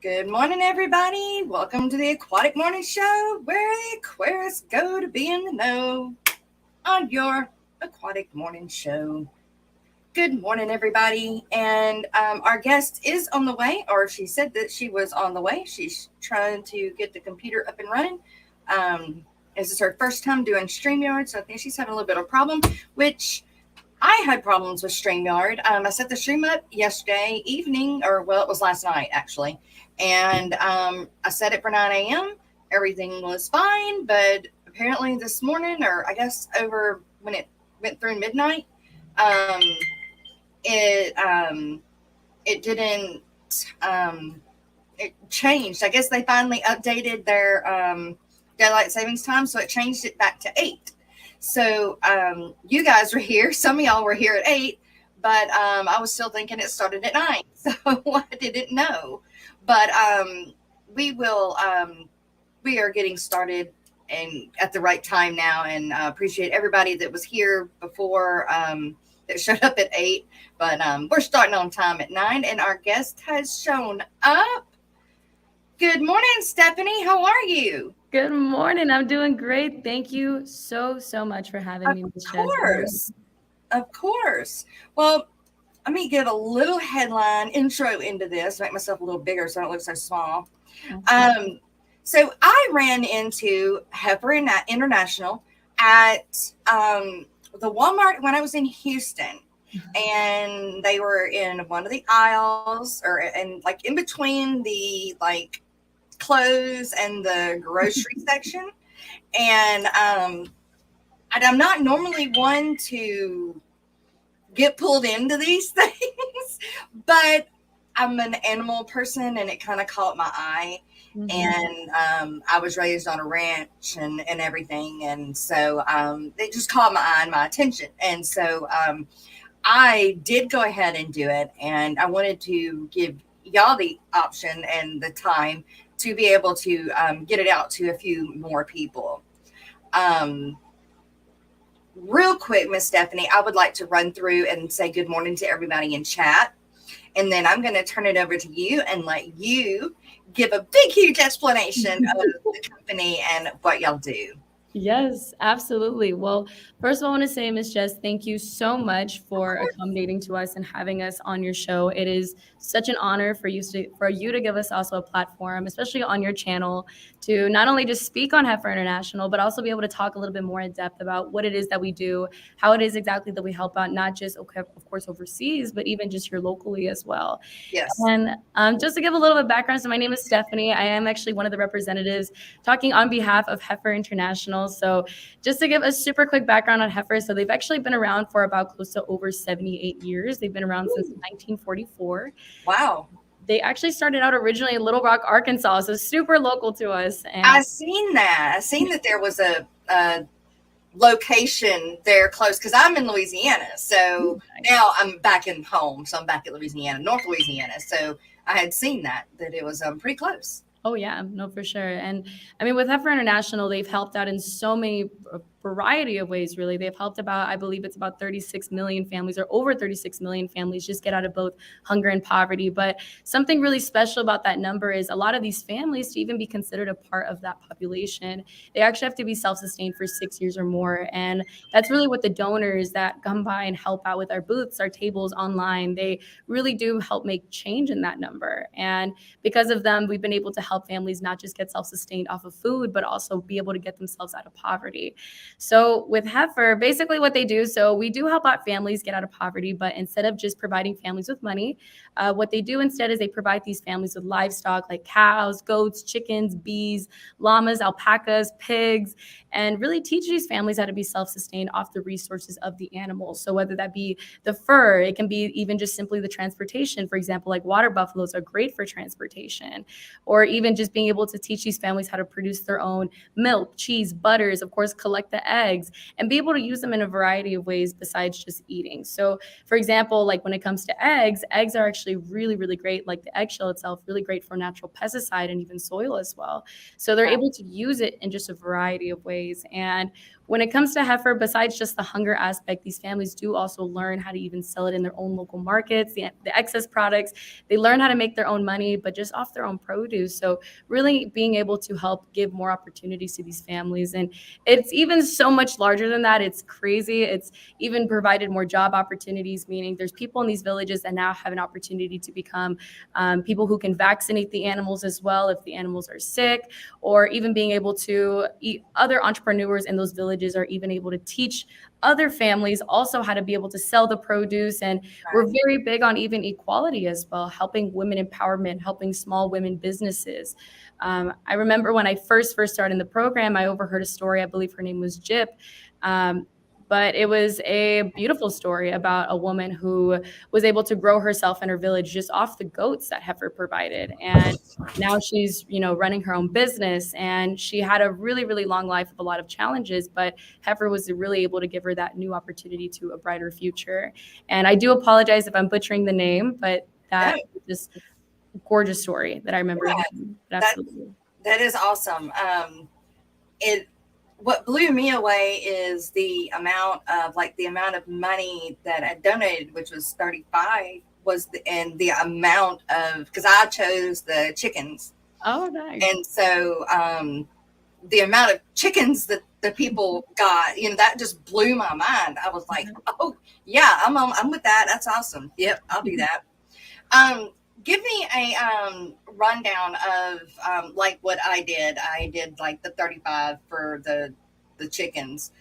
Good morning, everybody. Welcome to the Aquatic Morning Show, where the Aquarius go to be in the know on your Aquatic Morning Show. Good morning, everybody. And our guest is on the way, or she said that she was on the way. She's trying to get the computer up and running. This is her first time doing StreamYard, so I think she's having a little bit of a problem, which I had problems with StreamYard. I set the stream up yesterday evening, it was last night actually, and I set it for 9 a.m. Everything was fine, but apparently this morning, or I guess over when it went through midnight, um, it it didn't it changed. I guess they finally updated their daylight savings time, so it changed it back to 8. So you guys were here. Some of y'all were here at 8, but I was still thinking it started at 9. So I didn't know. But we are getting started and at the right time now, and appreciate everybody that was here before that showed up at 8. But we're starting on time at 9, and our guest has shown up. Good morning, Stephanie. How are you? Good morning. I'm doing great. Thank you so much for having me, Ms. Jess. Of course. Well, let me give a little headline intro into this, make myself a little bigger so I don't look so small. So I ran into Heifer International at the Walmart when I was in Houston. And they were in one of the aisles, and like in between the like clothes and the grocery section. And I'm not normally one to get pulled into these things, but I'm an animal person and it kind of caught my eye. Mm-hmm. And I was raised on a ranch and everything. And so it just caught my eye and my attention. And so I did go ahead and do it. And I wanted to give y'all the option and the time to be able to get it out to a few more people. Real quick, Miss Stephanie, I would like to run through and say good morning to everybody in chat. And then I'm going to turn it over to you and let you give a big, huge explanation of the company and what y'all do. Yes, absolutely. Well, first of all, I want to say, Ms. Jess, thank you so much for accommodating to us and having us on your show. It is such an honor for you to give us also a platform, especially on your channel, to not only just speak on Heifer International, but also be able to talk a little bit more in depth about what it is that we do, how it is exactly that we help out, not just, of course, overseas, but even just here locally as well. Yes. And just to give a little bit of background, so my name is Stephanie. I am actually one of the representatives talking on behalf of Heifer International. So just to give a super quick background on Heifer, so they've actually been around for about close to over 78 years. They've been around since 1944. Wow. They actually started out originally in Little Rock, Arkansas, so super local to us. And I seen that there was a location there close, because I'm in Louisiana. So now I'm back in home. So I'm back at Louisiana, North Louisiana. So I had seen that it was pretty close. Oh, yeah, no, for sure. And I mean, with Heifer International, they've helped out in so many variety of ways, really. They've helped about, I believe it's about 36 million families, or over 36 million families, just get out of both hunger and poverty. But something really special about that number is a lot of these families, to even be considered a part of that population, they actually have to be self-sustained for 6 years or more. And that's really what the donors that come by and help out with our booths, our tables online, they really do help make change in that number. And because of them, we've been able to help families not just get self-sustained off of food, but also be able to get themselves out of poverty. So with Heifer, basically what they do, so we do help out families get out of poverty, but instead of just providing families with money, what they do instead is they provide these families with livestock like cows, goats, chickens, bees, llamas, alpacas, pigs, and really teach these families how to be self-sustained off the resources of the animals. So whether that be the fur, it can be even just simply the transportation. For example, like water buffaloes are great for transportation, or even just being able to teach these families how to produce their own milk, cheese, butters, of course, collect the eggs, and be able to use them in a variety of ways besides just eating. So for example, like when it comes to eggs are actually really, really great. Like the eggshell itself, really great for natural pesticide and even soil as well. So they're able to use it in just a variety of ways. And when it comes to heifer, besides just the hunger aspect, these families do also learn how to even sell it in their own local markets, the excess products. They learn how to make their own money, but just off their own produce. So really being able to help give more opportunities to these families. And it's even so much larger than that. It's crazy. It's even provided more job opportunities, meaning there's people in these villages that now have an opportunity to become people who can vaccinate the animals as well if the animals are sick, or even being able to eat. Other entrepreneurs in those villages are even able to teach other families also how to be able to sell the produce. And we're very big on even equality as well, helping women empowerment, helping small women businesses. I remember when I first started in the program, I overheard a story. I believe her name was Jip. But it was a beautiful story about a woman who was able to grow herself in her village just off the goats that heifer provided. And now she's, running her own business, and she had a really, really long life of a lot of challenges, but heifer was really able to give her that new opportunity to a brighter future. And I do apologize if I'm butchering the name, but that is just a gorgeous story that I remember. Absolutely. That is awesome. What blew me away is the amount of money that I donated, which was 35, and the amount of, because I chose the chickens. Oh, nice. And so the amount of chickens that the people got, that just blew my mind. I was like, oh yeah, I'm with that. That's awesome. Yep, I'll do that. Give me a rundown of like what I did. I did like the 35 for the chickens.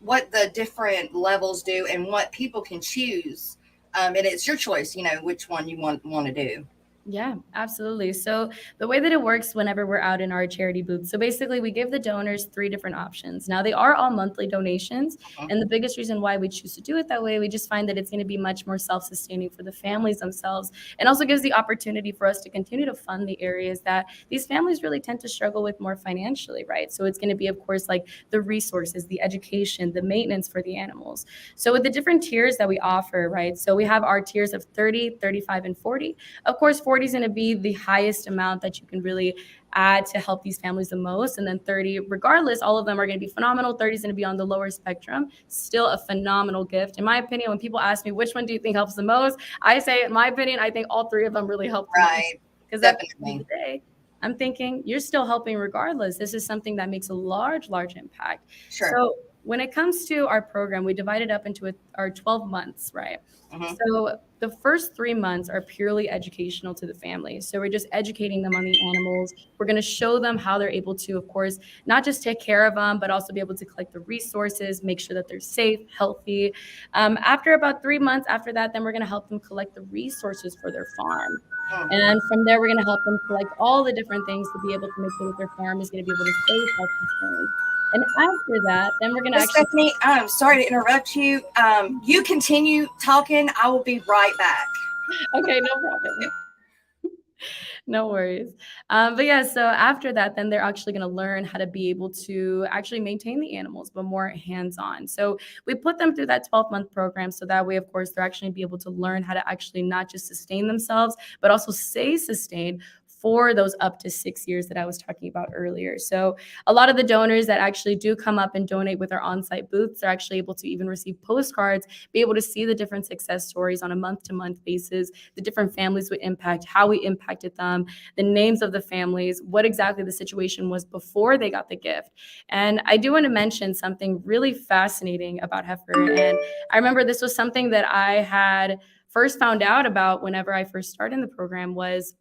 What the different levels do and what people can choose. And it's your choice, which one you want to do. Yeah, absolutely. So the way that it works whenever we're out in our charity booth, so basically we give the donors 3 different options. Now they are all monthly donations, and the biggest reason why we choose to do it that way, we just find that it's going to be much more self-sustaining for the families themselves, and also gives the opportunity for us to continue to fund the areas that these families really tend to struggle with more financially, right? So it's going to be, of course, like the resources, the education, the maintenance for the animals. So with the different tiers that we offer, right? So we have our tiers of 30, 35, and 40. Of course, 40 is going to be the highest amount that you can really add to help these families the most. And then 30, regardless, all of them are going to be phenomenal. 30 is going to be on the lower spectrum. Still a phenomenal gift. In my opinion, when people ask me, which one do you think helps the most? I say, in my opinion, I think all 3 of them really help. Right. Because at the end of the day, I'm thinking you're still helping regardless. This is something that makes a large impact. Sure. So when it comes to our program, we divide it up into our 12 months, right? So the first 3 months are purely educational to the family. So we're just educating them on the animals. We're going to show them how they're able to, of course, not just take care of them, but also be able to collect the resources, make sure that they're safe, healthy. After about 3 months after that, then we're going to help them collect the resources for their farm. And from there, we're going to help them collect all the different things to be able to make sure that their farm is going to be able to stay self-sustained. And after that, then we're going to actually... Stephanie, I'm sorry to interrupt you. You continue talking. I will be right back. Okay, no problem. No worries. But yeah, so after that, then they're actually going to learn how to be able to actually maintain the animals, but more hands-on. So we put them through that 12-month program. So that way, of course, they're actually be able to learn how to actually not just sustain themselves, but also stay sustained for those up to 6 years that I was talking about earlier. So a lot of the donors that actually do come up and donate with our on-site booths are actually able to even receive postcards, be able to see the different success stories on a month-to-month basis, the different families we impact, how we impacted them, the names of the families, what exactly the situation was before they got the gift. And I do want to mention something really fascinating about heifer. And I remember this was something that I had first found out about whenever I first started in the program. Was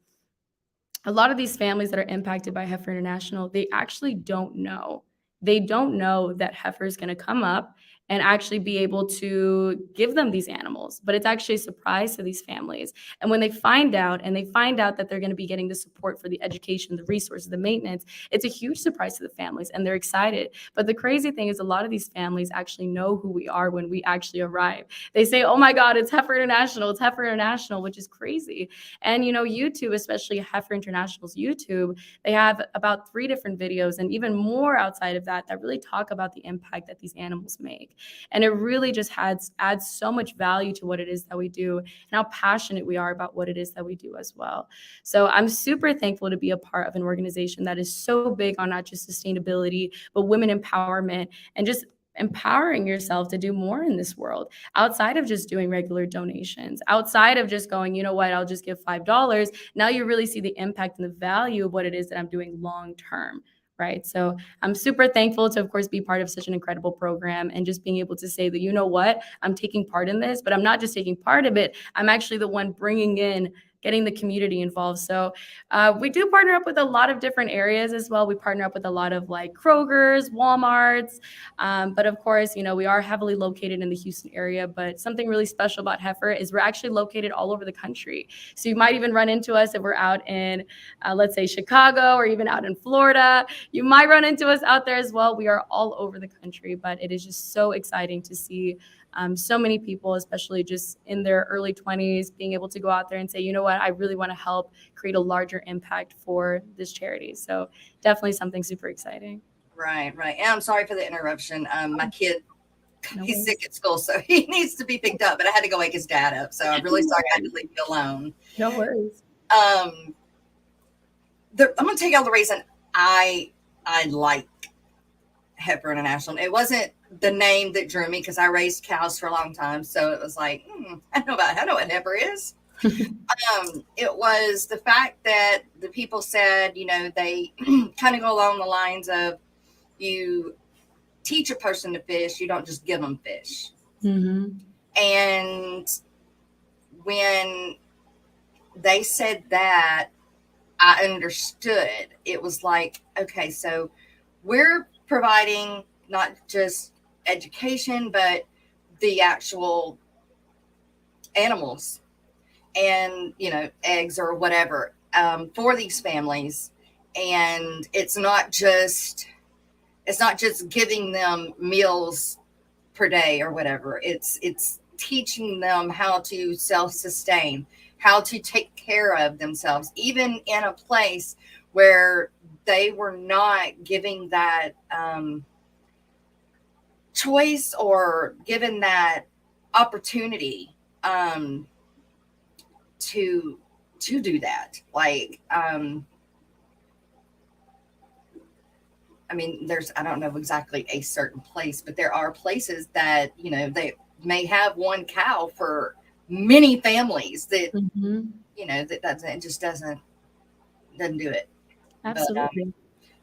a lot of these families that are impacted by Heifer International, they actually don't know. They don't know that heifer is going to come up and actually be able to give them these animals. But it's actually a surprise to these families. And when they find out, that they're going to be getting the support for the education, the resources, the maintenance, it's a huge surprise to the families, and they're excited. But the crazy thing is a lot of these families actually know who we are when we actually arrive. They say, oh my God, it's Heifer International. It's Heifer International, which is crazy. And, YouTube, especially Heifer International's YouTube, they have about 3 different videos and even more outside of that really talk about the impact that these animals make. And it really just adds so much value to what it is that we do and how passionate we are about what it is that we do as well. So I'm super thankful to be a part of an organization that is so big on not just sustainability, but women empowerment and just empowering yourself to do more in this world outside of just doing regular donations, outside of just going, you know what, I'll just give $5. Now you really see the impact and the value of what it is that I'm doing long term. Right. So I'm super thankful to, of course, be part of such an incredible program and just being able to say that, you know what, I'm taking part in this, but I'm not just taking part of it. I'm actually the one bringing in, getting the community involved. So we do partner up with a lot of different areas as well. We partner up with a lot of like Kroger's, Walmart's. But of course, you know, we are heavily located in the Houston area. But something really special about Heifer is we're actually located all over the country. So you might even run into us if we're out in, let's say, Chicago or even out in Florida. You might run into us out there as well. We are all over the country, but it is just so exciting to see so many people, especially just in their early 20s, being able to go out there and say, you know what, I really want to help create a larger impact for this charity. So definitely something super exciting. Right. And I'm sorry for the interruption. My kid, he's worries. sick at school, so he needs to be picked up, but I had to go wake his dad up. So I'm really sorry I had to leave you alone. No worries. I'm going to tell y'all the reason I like Heifer International. It wasn't the name that drew me because I raised cows for a long time. So it was like, I know what heifer is. It was the fact that the people said, you know, they kind of go along the lines of you teach a person to fish, you don't just give them fish. Mm-hmm. And when they said that, I understood. It was like, okay, so we're providing not just education, but the actual animals and, you know, eggs or whatever for these families. And it's not just giving them meals per day or whatever. It's teaching them how to self-sustain, how to take care of themselves, even in a place where they were not giving that choice or given that opportunity to do that. Like, I mean, I don't know exactly a certain place, but there are places that, you know, they may have one cow for many families that, you know, it just doesn't do it. Absolutely. But,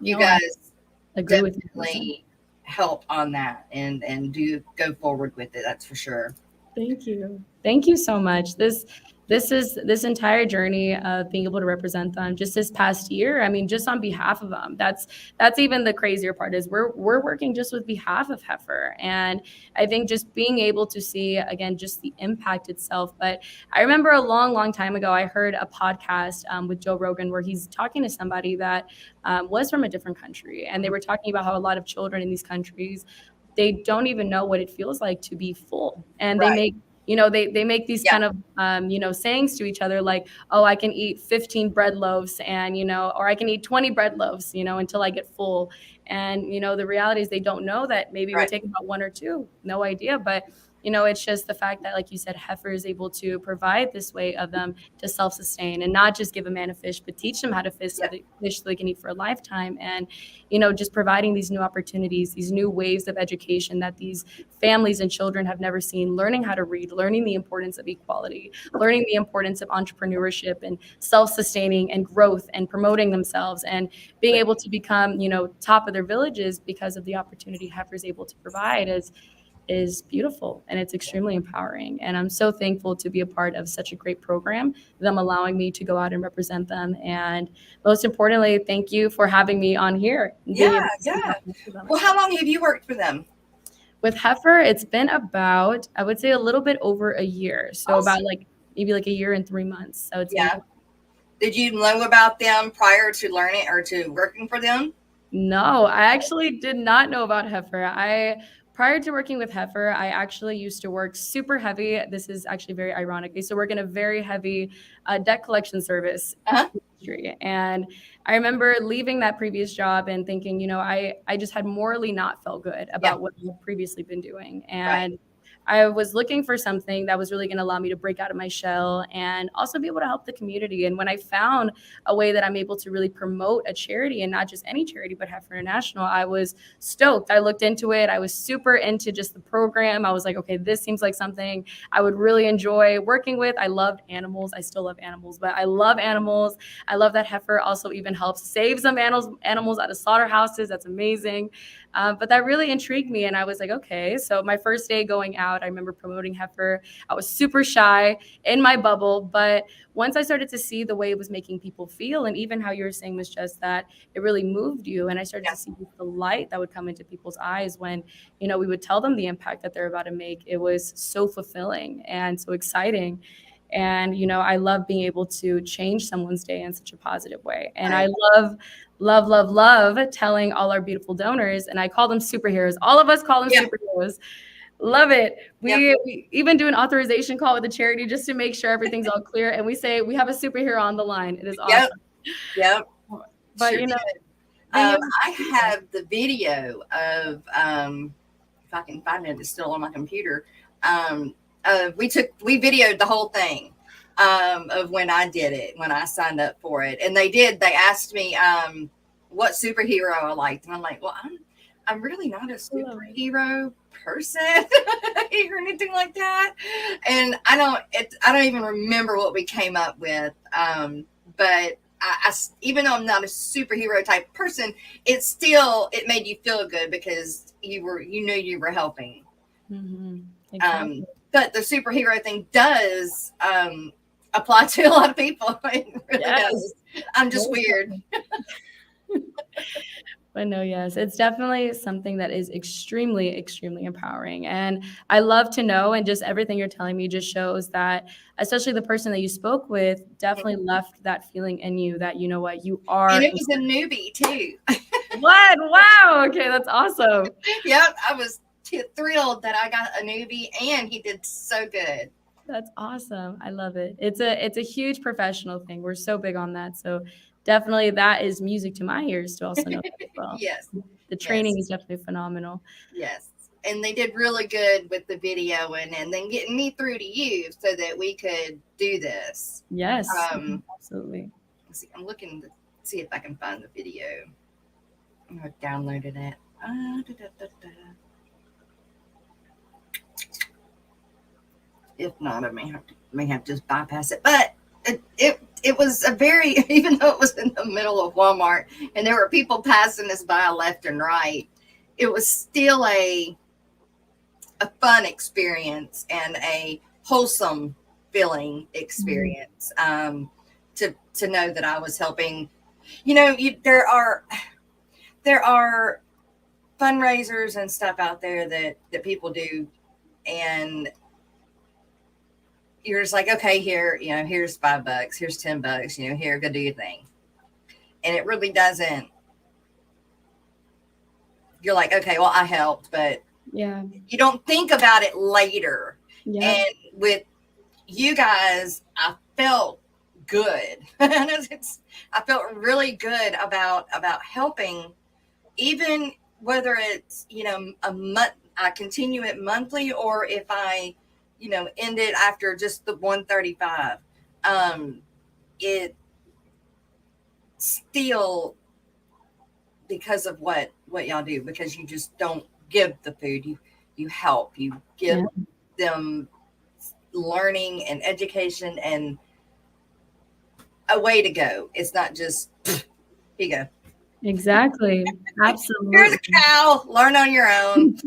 you guys agree with definitely help on that and do go forward with it. That's for sure. Thank you. Thank you so much. This entire journey of being able to represent them just this past year. I mean, just on behalf of them. That's even the crazier part is we're working just with behalf of Heifer. And I think just being able to see again just the impact itself. But I remember a long time ago, I heard a podcast with Joe Rogan where he's talking to somebody that was from a different country, and they were talking about how a lot of children in these countries, they don't even know what it feels like to be full, and Right. they make they make these kind of sayings to each other like, oh, I can eat 15 bread loaves and or I can eat 20 bread loaves until I get full. And the reality is they don't know that maybe it would take about one or two, no idea. But it's just the fact that, like you said, Heifer is able to provide this way of them to self-sustain and not just give a man a fish, but teach them how to fish so they can eat for a lifetime. And, just providing these new opportunities, these new waves of education that these families and children have never seen, learning how to read, learning the importance of equality, learning the importance of entrepreneurship and self-sustaining and growth and promoting themselves and being able to become, top of their villages because of the opportunity Heifer is able to provide is beautiful, and it's extremely empowering. And I'm so thankful to be a part of such a great program, them allowing me to go out and represent them. And most importantly, thank you for having me on here. Yeah. Well, how long have you worked for them? With Heifer, it's been about, I would say, a little bit over a year. So awesome. About maybe a year and 3 months. So it's Did you know about them prior to learning or to working for them? No, I actually did not know about Heifer. I Prior to working with Heifer, I actually used to work super heavy. This is actually very ironic. I used to work in a very heavy debt collection service Uh-huh. industry. And I remember leaving that previous job and thinking, I just had morally not felt good Yeah. about what I've previously been doing. Right. And I was looking for something that was really going to allow me to break out of my shell and also be able to help the community. And when I found a way that I'm able to really promote a charity, and not just any charity, but Heifer International, I was stoked. I looked into it. I was super into just the program. I was like, okay, this seems like something I would really enjoy working with. I loved animals. I still love animals, but I love animals. I love that Heifer also even helps save some animals out of slaughterhouses. That's amazing. But that really intrigued me. And I was like, okay. So my first day going out, I remember promoting Heifer. I was super shy in my bubble. But once I started to see the way it was making people feel, and even how you were saying, Miss Jess, that it really moved you. And I started Yeah. to see the light that would come into people's eyes when, we would tell them the impact that they're about to make. It was so fulfilling and so exciting. And, I love being able to change someone's day in such a positive way. And I Right. love, love, love, love telling all our beautiful donors, and I call them superheroes. All of us call them Yeah. superheroes. Love it. Yep. We even do an authorization call with the charity just to make sure everything's all clear. And we say, we have a superhero on the line. It is Yep. awesome. Yep. But, Sure did. being able I have the video of, if I can find it, it's still on my computer. We videoed the whole thing of when I did it, when I signed up for it. And they asked me what superhero I liked. And I'm like, well, I'm really not a superhero person or anything like that. And I don't even remember what we came up with. But even though I'm not a superhero type person, it made you feel good because you knew you were helping. Exactly. But the superhero thing does apply to a lot of people. It really does. I'm just weird. But no, yes, it's definitely something that is extremely, extremely empowering. And I love to know, and just everything you're telling me just shows that, especially the person that you spoke with, definitely left that feeling in you that, you know what, you are. And it was a newbie too. What? Wow. Okay, that's awesome. Yep, I was thrilled that I got a newbie, and he did so good. That's awesome. I love it. It's a huge professional thing. We're so big on that. So definitely that is music to my ears to also know that as well. Yes. The training is definitely phenomenal. Yes. And they did really good with the video and then getting me through to you so that we could do this. Yes. Absolutely. Let's see, I'm looking to see if I can find the video. I downloaded it. If not, I may have to just bypass it. But it was a very, even though it was in the middle of Walmart and there were people passing us by left and right, it was still a fun experience and a wholesome feeling experience. To know that I was helping. There are fundraisers and stuff out there that people do, and you're just like, okay, here's $5, here's $10, here, go do your thing. And it really doesn't. You're like, okay, well, I helped, but you don't think about it later. Yeah. And with you guys, I felt good. I felt really good about helping, even whether it's, a month, I continue it monthly, or if I, end it after just the 135. It still, because of what y'all do, because you just don't give the food, you help, you give them learning and education and a way to go. It's not just, here you go. Exactly. Absolutely. Here's a cow, learn on your own.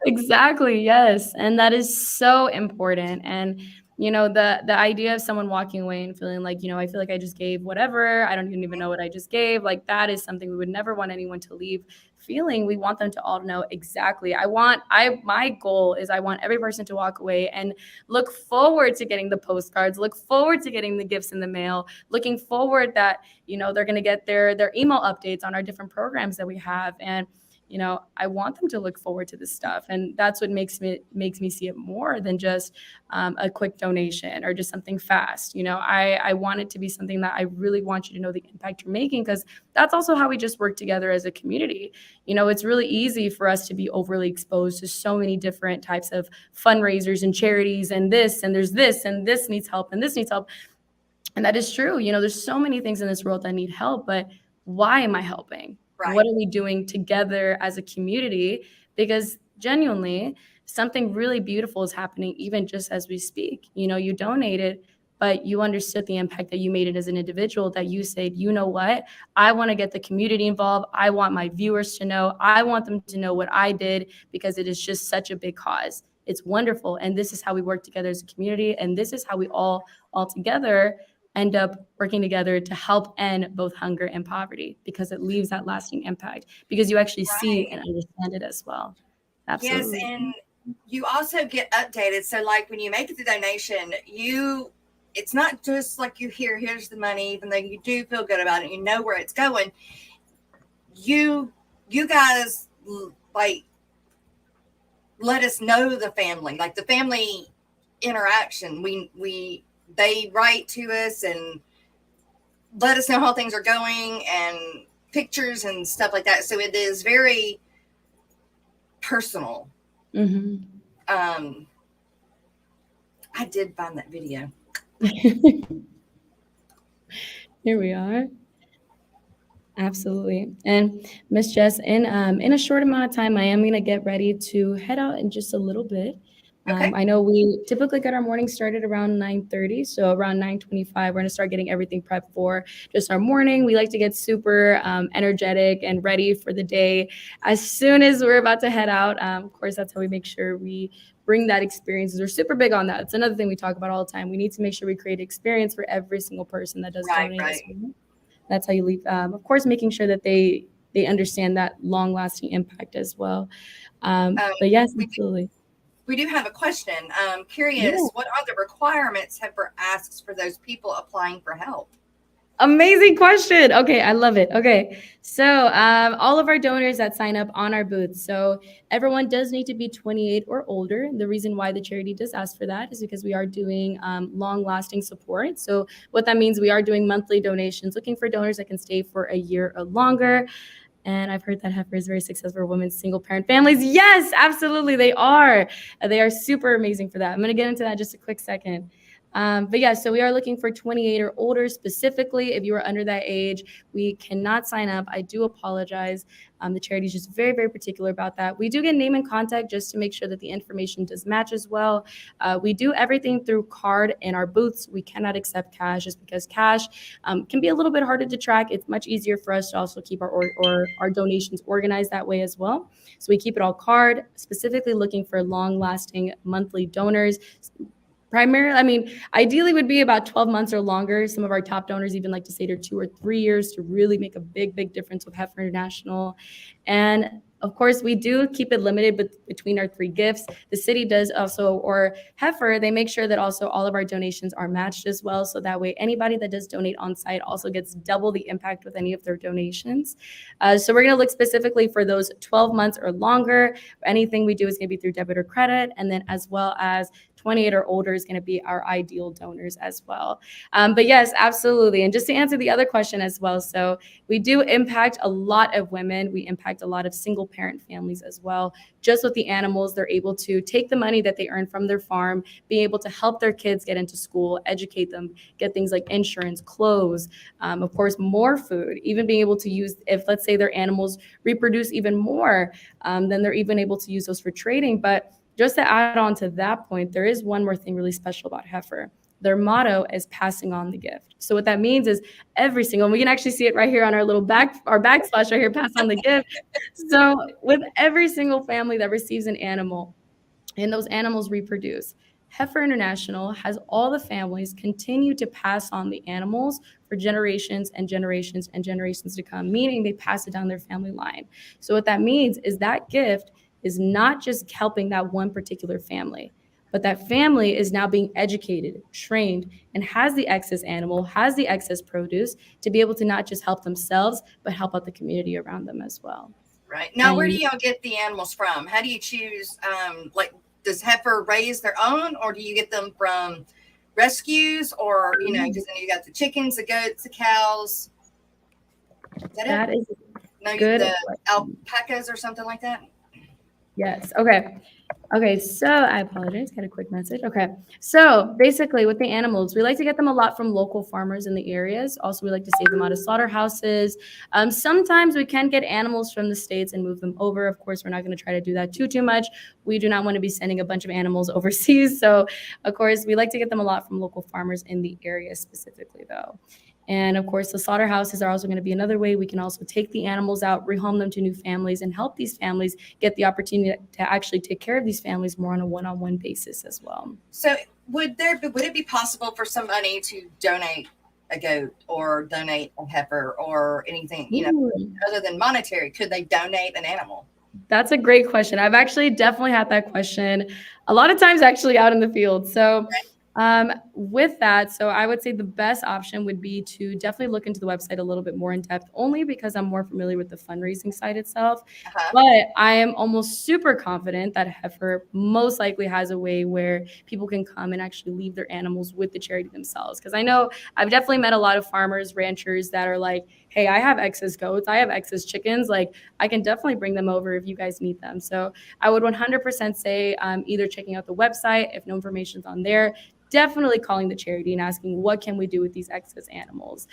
Exactly. Yes. And that is so important. And, the idea of someone walking away and feeling like, I feel like I just gave whatever, I don't even know what I just gave. Like, that is something we would never want anyone to leave feeling. We want them to all know exactly. My goal is I want every person to walk away and look forward to getting the postcards, look forward to getting the gifts in the mail, looking forward that, they're going to get their email updates on our different programs that we have. And, I want them to look forward to this stuff. And that's what makes me see it more than just a quick donation or just something fast. I want it to be something that I really want you to know the impact you're making, because that's also how we just work together as a community. It's really easy for us to be overly exposed to so many different types of fundraisers and charities and this, and there's this, and this needs help, and this needs help. And that is true. There's so many things in this world that need help, but why am I helping? What Right. are we doing together as a community? Because genuinely, something really beautiful is happening even just as we speak. You donated, but you understood the impact that you made it as an individual, that you said, you know what? I want to get the community involved. I want my viewers to know. I want them to know what I did, because it is just such a big cause. It's wonderful. And this is how we work together as a community. And this is how we all together end up working together to help end both hunger and poverty, because it leaves that lasting impact, because you actually see Right. and understand it as well. Yes, Absolutely. and you also get updated. So, like when you make the donation, it's not just like here's the money, even though you do feel good about it, you know where it's going. You, you guys like let us know the family, like the family interaction. They write to us and let us know how things are going and pictures and stuff like that. So it is very personal. Mm-hmm. I did find that video. Here we are. Absolutely. And Miss Jess, in a short amount of time, I am going to get ready to head out in just a little bit. Okay. I know we typically get our morning started around 9:30, so around 9:25, we're going to start getting everything prepped for just our morning. We like to get super energetic and ready for the day as soon as we're about to head out. Of course, that's how we make sure we bring that experience. We're super big on that. It's another thing we talk about all the time. We need to make sure we create experience for every single person that does Right, donate as right. well. That's how you leave. Of course, making sure that they understand that long lasting impact as well. Um, But yes, we do, absolutely. we do have a question. Yeah. Curious, what are the requirements Heifer asks for those people applying for help? Amazing question. Okay, I love it. Okay, so all of our donors that sign up on our booth, so everyone does need to be 28 or older. The reason why the charity does ask for that is because we are doing long-lasting support. So what that means, we are doing monthly donations, looking for donors that can stay for a year or longer. And I've heard that Heifer is very successful for women, single parent families. Yes, absolutely, they are. They are super amazing for that. I'm going to get into that in just a quick second. But yeah, so we are looking for 28 or older specifically. If you are under that age, we cannot sign up. I do apologize. The charity is just very, very particular about that. We do get name and contact just to make sure that the information does match as well. We do everything through card in our booths. We cannot accept cash, just because cash can be a little bit harder to track. It's much easier for us to also keep our donations organized that way as well. So we keep it all card, specifically looking for long-lasting monthly donors. Primarily, I mean, ideally would be about 12 months or longer. Some of our top donors even like to say they're 2 or 3 years to really make a big, big difference with Heifer International. And of course, we do keep it limited between our three gifts. The city does also, or Heifer, they make sure that also all of our donations are matched as well. So that way, anybody that does donate on site also gets double the impact with any of their donations. So we're going to look specifically for those 12 months or longer. Anything we do is going to be through debit or credit. And then as well as 28 or older is going to be our ideal donors as well. But yes, absolutely. And just to answer the other question as well, so we do impact a lot of women. We impact a lot of single parent families as well. Just with the animals, they're able to take the money that they earn from their farm, be able to help their kids get into school, educate them, get things like insurance, clothes, of course, more food, even being able to use, if let's say their animals reproduce even more, then they're even able to use those for trading. But just to add on to that point, there is one more thing really special about Heifer. Their motto is passing on the gift. So what that means is every single, and we can actually see it right here on our little our backsplash right here, pass on the gift. So with every single family that receives an animal and those animals reproduce, Heifer International has all the families continue to pass on the animals for generations and generations and generations to come, meaning they pass it down their family line. So what that means is that gift is not just helping that one particular family, but that family is now being educated, trained, and has the excess animal, has the excess produce to be able to not just help themselves, but help out the community around them as well. Right. Now, where do And y'all get the animals from? How do you choose? Like, does heifer raise their own, or do you get them from rescues, or because then you got the chickens, the goats, the cows. Is that it? that is No, good. the alpacas or something like that. Yes. Okay. Okay, so I apologize. Got a quick message. Okay, so basically, with the animals, we like to get them a lot from local farmers in the areas. Also, we like to save them out of slaughterhouses. Sometimes we can get animals from the states and move them over. Of course, we're not going to try to do that too much. We do not want to be sending a bunch of animals overseas. So, of course, we like to get them a lot from local farmers in the area specifically, though. And of course, the slaughterhouses are also going to be another way we can also take the animals out, rehome them to new families, and help these families get the opportunity to actually take care of these families more on a one-on-one basis as well. So would it be possible for somebody to donate a goat or donate a heifer or anything, other than monetary? Could they donate an animal? That's a great question. I've actually definitely had that question a lot of times actually out in the field. So with that, so I would say the best option would be to definitely look into the website a little bit more in depth, only because I'm more familiar with the fundraising side itself. But I am almost super confident that Heifer most likely has a way where people can come and actually leave their animals with the charity themselves. Because I know I've definitely met a lot of farmers, ranchers that are like, hey, I have excess goats, I have excess chickens. Like, I can definitely bring them over if you guys need them. So I would 100% say either checking out the website if no information's on there, definitely calling the charity and asking what can we do with these excess animals,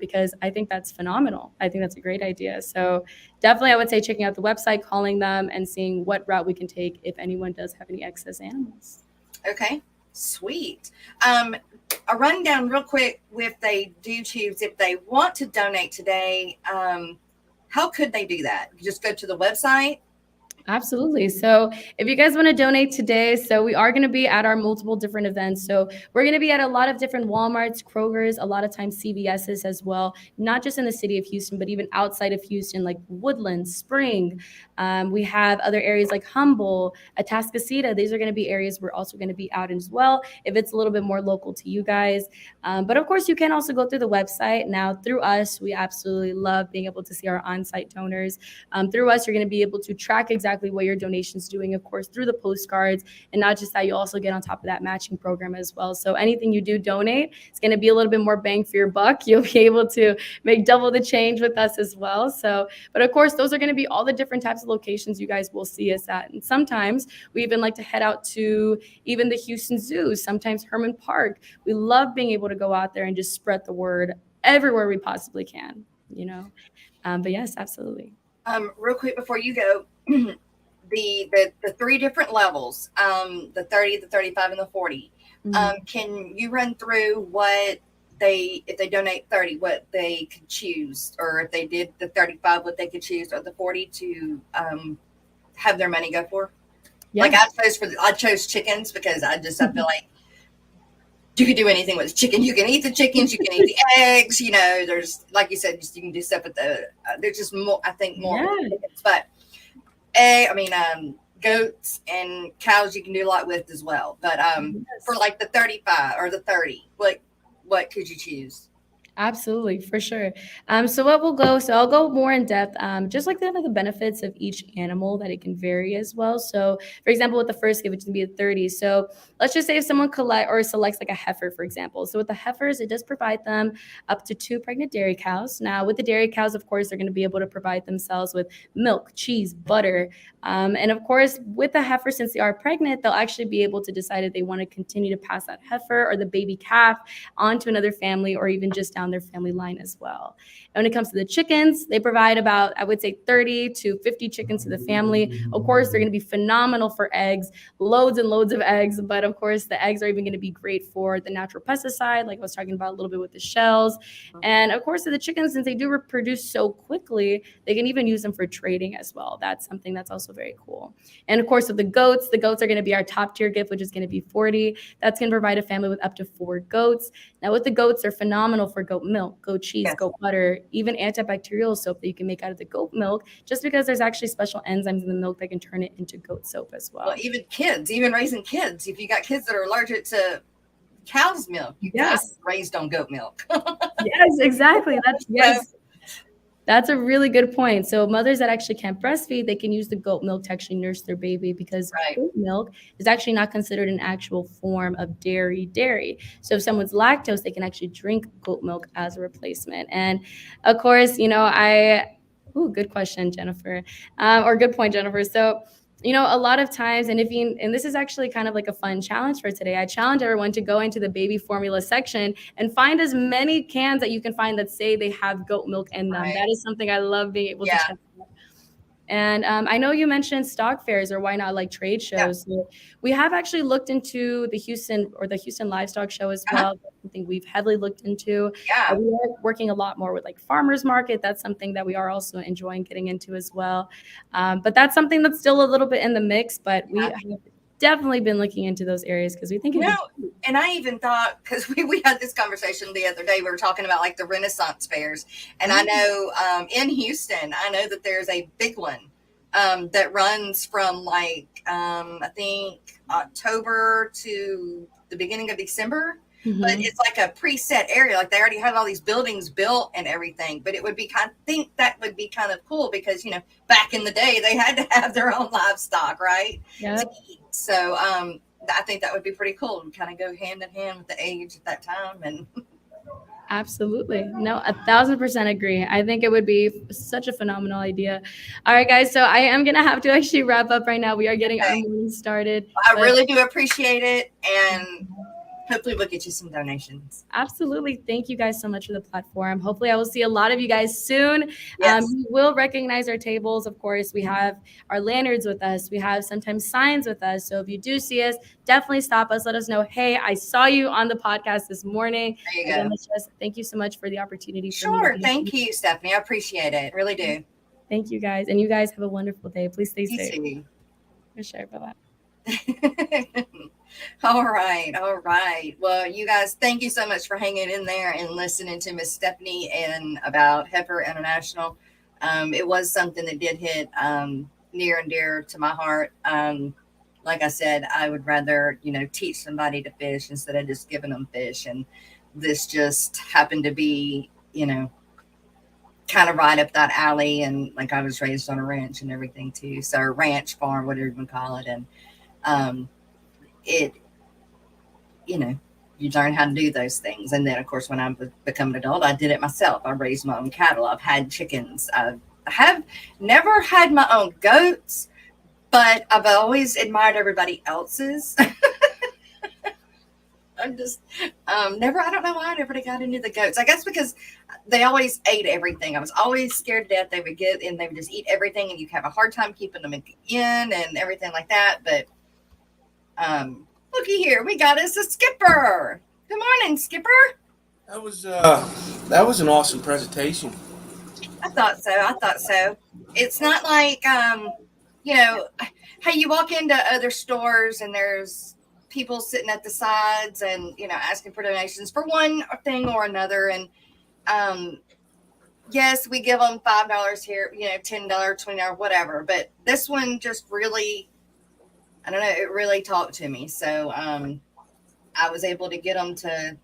because I think that's phenomenal. I think that's a great idea. So definitely I would say checking out the website, calling them, and seeing what route we can take if anyone does have any excess animals. Okay, sweet. A rundown real quick, if they do choose, if they want to donate today, how could they do that? You just go to the website. Absolutely. So if you guys want to donate today, so we are going to be at our multiple different events. So we're going to be at a lot of different Walmarts, Kroger's, a lot of times CVS's as well, not just in the city of Houston, but even outside of Houston, like Woodland, Spring. We have other areas like Humble, Atascocita. These are going to be areas we're also going to be out in as well, if it's a little bit more local to you guys. But of course, you can also go through the website. Now, through us, we absolutely love being able to see our on-site donors. Through us, you're going to be able to track exactly what your donation's doing, of course, through the postcards. And not just that, you also get on top of that matching program as well. So anything you do donate, it's going to be a little bit more bang for your buck. You'll be able to make double the change with us as well. So, but of course, those are going to be all the different types of locations you guys will see us at. And sometimes we even like to head out to even the Houston Zoo, sometimes Herman Park. We love being able to go out there and just spread the word everywhere we possibly can, But yes, absolutely. Real quick before you go, the three different levels, the 30, the 35, and the 40. Can you run through what if they donate 30, what they could choose, or if they did the 35, what they could choose, or the 40 to have their money go for? Yeah. Like I chose chickens because I feel like you could do anything with chicken. You can eat the chickens, you can eat the eggs. There's, like you said, you can do stuff with there's just more. I think more. Yeah. Chickens, but goats and cows you can do a lot with as well. But yes. For like the 35 or the 30, what could you choose? Absolutely, for sure. So I'll go more in depth, just like the benefits of each animal, that it can vary as well. So for example, with the first gift, which can be a 30. So let's just say if someone selects like a heifer, for example. So with the heifers, it does provide them up to 2 pregnant dairy cows. Now with the dairy cows, of course, they're going to be able to provide themselves with milk, cheese, butter. And of course, with the heifer, since they are pregnant, they'll actually be able to decide if they want to continue to pass that heifer or the baby calf on to another family, or even just down their family line as well. And when it comes to the chickens, they provide about, I would say, 30 to 50 chickens to the family. Of course, they're going to be phenomenal for eggs, loads and loads of eggs. But of course, the eggs are even going to be great for the natural pesticide, like I was talking about a little bit with the shells. And of course, the chickens, since they do reproduce so quickly, they can even use them for trading as well. That's something that's also very cool. And of course, with the goats are going to be our top tier gift, which is going to be 40. That's going to provide a family with up to 4 goats. Now with the goats, they're phenomenal for goat milk, goat cheese, yes, goat butter, even antibacterial soap that you can make out of the goat milk, just because there's actually special enzymes in the milk that can turn it into goat soap as well. Well, even raising kids, if you got kids that are allergic to cow's milk, you got raised on goat milk. Yes, exactly. That's yes. That's a really good point. So mothers that actually can't breastfeed, they can use the goat milk to actually nurse their baby because Right. goat milk is actually not considered an actual form of dairy. So if someone's lactose, they can actually drink goat milk as a replacement. And of course, good question, Jennifer, or good point, Jennifer. So a lot of times, and this is actually kind of like a fun challenge for today. I challenge everyone to go into the baby formula section and find as many cans that you can find that say they have goat milk in them. Right. That is something I love being able to Yeah. check out. And I know you mentioned stock fairs, or why not like trade Yeah. shows. So we have actually looked into the Houston Livestock Show as Uh-huh. well. That's something we've heavily looked into. Yeah. We are working a lot more with like farmers market. That's something that we are also enjoying getting into as well. But that's something that's still a little bit in the mix. But we Yeah. have definitely been looking into those areas because we think You it'd know, be. and I even thought, because we had this conversation the other day, we were talking about like the Renaissance fairs. And I know in Houston, I know that there's a big one that runs from like, I think October to the beginning of December. But Mhm. it's like a preset area. Like they already have all these buildings built and everything. But it would be I think that would be kind of cool because, back in the day, they had to have their own livestock, right? Yeah. To eat. So, I think that would be pretty cool to kind of go hand in hand with the age at that time. And Absolutely. No, 1,000% agree. I think it would be such a phenomenal idea. All right, guys. So I am going to have to actually wrap up right now. We are getting our okay, morning started. I But really do appreciate it. And hopefully we'll get you some donations. absolutely. Thank you guys so much for the platform. Hopefully, I will see a lot of you guys soon. Yes. You will recognize our tables. Of course, we have our lanyards with us. We have sometimes signs with us. So if you do see us, definitely stop us. Let us know, hey, I saw you on the podcast this morning. There you Again, go. let's just thank you so much for the opportunity for me to Sure. be Thank here. you, Stephanie. I appreciate it. Really do. Thank you guys. And you guys have a wonderful day. Please stay You safe. too. For sure. Bye-bye. All right. All right. Well, you guys, thank you so much for hanging in there and listening to Miss Stephanie and about Heifer International. It was something that did hit near and dear to my heart. Like I said, I would rather, teach somebody to fish instead of just giving them fish. And this just happened to be, kind of right up that alley. And like I was raised on a ranch and everything too. So ranch farm, whatever you want to call it. And it, you learn how to do those things. And then, of course, when I become an adult, I did it myself. I raised my own cattle. I've had chickens. I have never had my own goats, but I've always admired everybody else's. I'm just never. I don't know why I never got into the goats. I guess because they always ate everything. I was always scared to death they would get and they would just eat everything, and you have a hard time keeping them in and everything like that. But looky here, we got us a skipper. Good morning, skipper. That was an awesome presentation. I thought so. I thought so. It's not like hey, you walk into other stores and there's people sitting at the sides and asking for donations for one thing or another. And yes, we give them $5 here, $10, $20, whatever. But this one just really, I don't know, it really talked to me. So I was able to get them to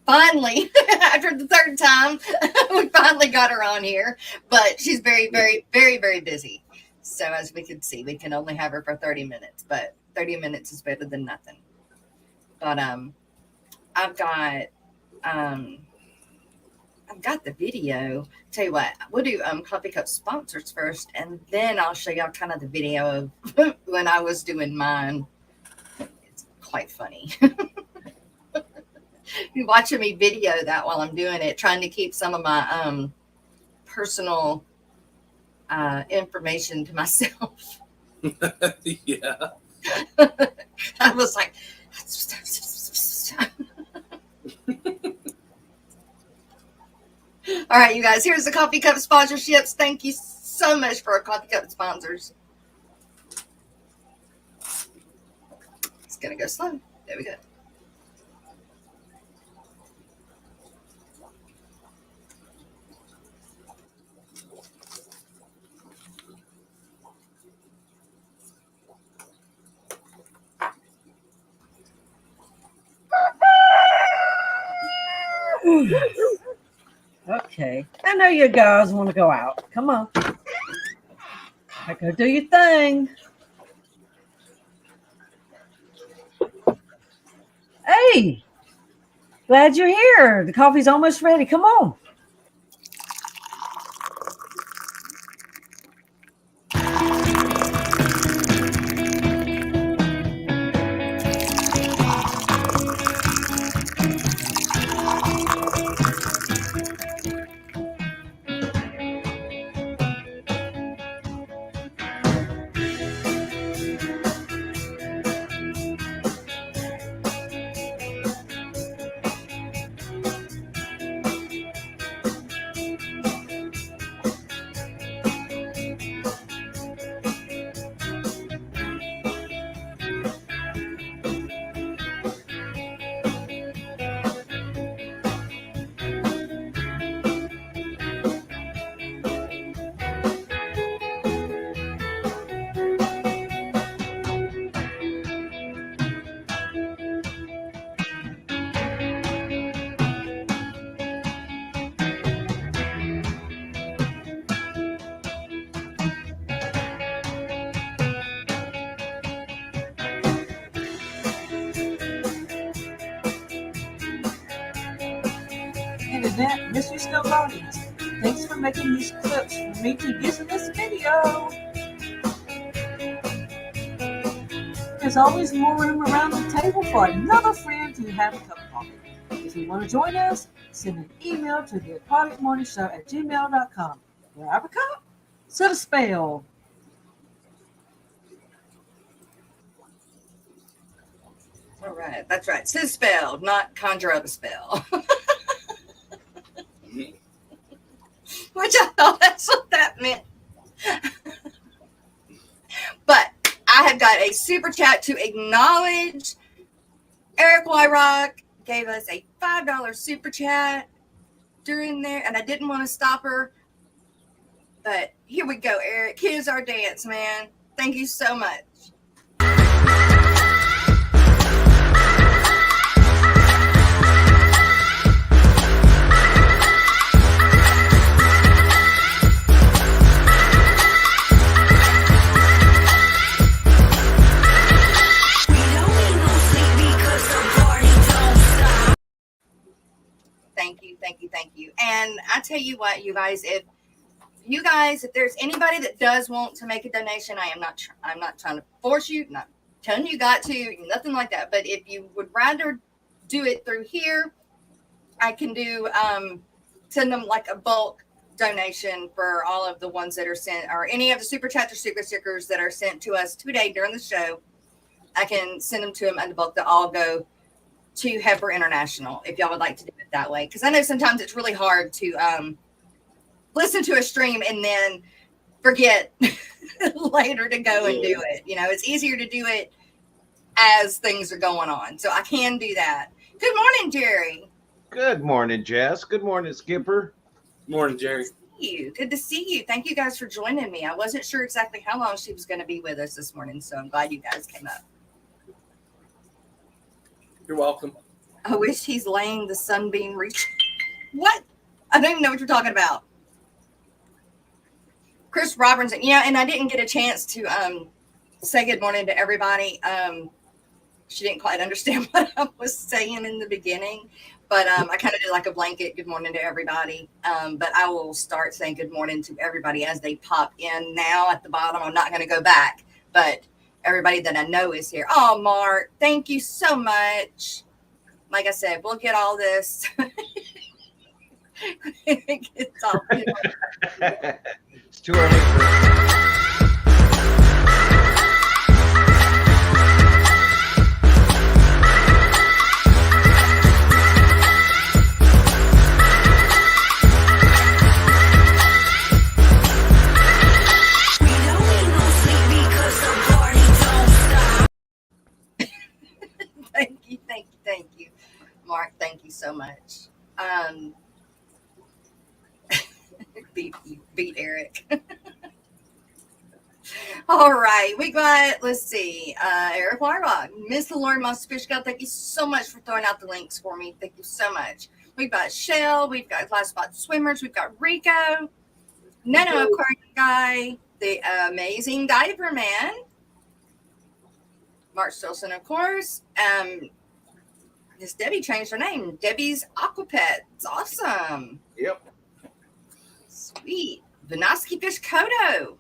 finally, after the third time, we finally got her on here. But she's very, very, very, very busy. So as we can see, we can only have her for 30 minutes, but 30 minutes is better than nothing. But I've got the video. Tell you what, we'll do coffee cup sponsors first, and then I'll show y'all kind of the video of when I was doing mine. It's quite funny. You're watching me video that while I'm doing it, trying to keep some of my personal information to myself. Yeah. I was like, all right, you guys, here's the coffee cup sponsorships. Thank you so much for our coffee cup sponsors. It's going to go slow. There we go. Okay. I know you guys want to go out. Come on. Go do your thing. Hey, glad you're here. The coffee's almost ready. Come on. And Annette, Mystery Scope audience, thanks for making these clips for me to use in this video. There's always more room around the table for another friend to have a cup of coffee. If you want to join us, send an email to the aquaticmorningshow@gmail.com. Grab a cup, set a spell. All right, that's right. Sit a spell, not conjure up a spell. Which I thought that's what that meant. But I have got a super chat to acknowledge Eric Wyrock gave us a $5 super chat during there, and I didn't want to stop her. But here we go, Eric. Here's our dance, man. Thank you so much. Thank you. And I tell you what, you guys, if there's anybody that does want to make a donation, I'm not trying to force you, not telling you got to, nothing like that. But if you would rather do it through here, I can do send them like a bulk donation for all of the ones that are sent, or any of the super chats or super stickers that are sent to us today during the show. I can send them to them in the bulk that all go to Heifer International, if y'all would like to do it that way. Because I know sometimes it's really hard to listen to a stream and then forget later to go and do it. It's easier to do it as things are going on. So I can do that. Good morning, Jerry. Good morning, Jess. Good morning, Skipper. Morning, Jerry. Good to see you. Thank you guys for joining me. I wasn't sure exactly how long she was going to be with us this morning, so I'm glad you guys came up. You're welcome. I wish he's laying the sunbeam reach. What? I don't even know what you're talking about. Chris Robertson. And I didn't get a chance to say good morning to everybody. She didn't quite understand what I was saying in the beginning, but I kind of did like a blanket good morning to everybody. But I will start saying good morning to everybody as they pop in now at the bottom. I'm not going to go back, but everybody that I know is here. Oh, Mark, thank you so much. Like I said, we'll get all this. It's all It's too early for Thank you, Mark. Thank you so much. Beat Eric. All right, we got, let's see, Eric Wyrock, Miss Lauren Moss Fish Girl. Thank you so much for throwing out the links for me. Thank you so much. We've got Shell. We've got Glass Spot Swimmers. We've got Rico, Nano Aquarium Guy, the amazing Diaper Man, Mark Stilson, of course. This Debbie changed her name. Debbie's Aquapets. Awesome. Yep. Sweet. Vinoski Fish Kodo.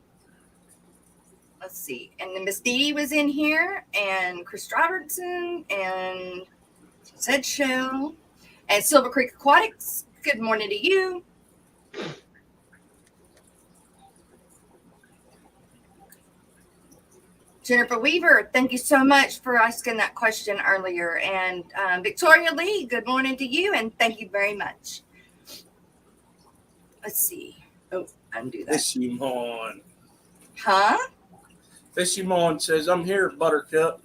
Let's see. And then Miss Dee was in here, and Chris Robertson, and Zed Shell, and Silver Creek Aquatics. Good morning to you. Jennifer Weaver, thank you so much for asking that question earlier. And Victoria Lee, good morning to you, and thank you very much. Let's see. Oh, undo that. Fishy Mon. Huh? Fishy Mon says, I'm here, Buttercup.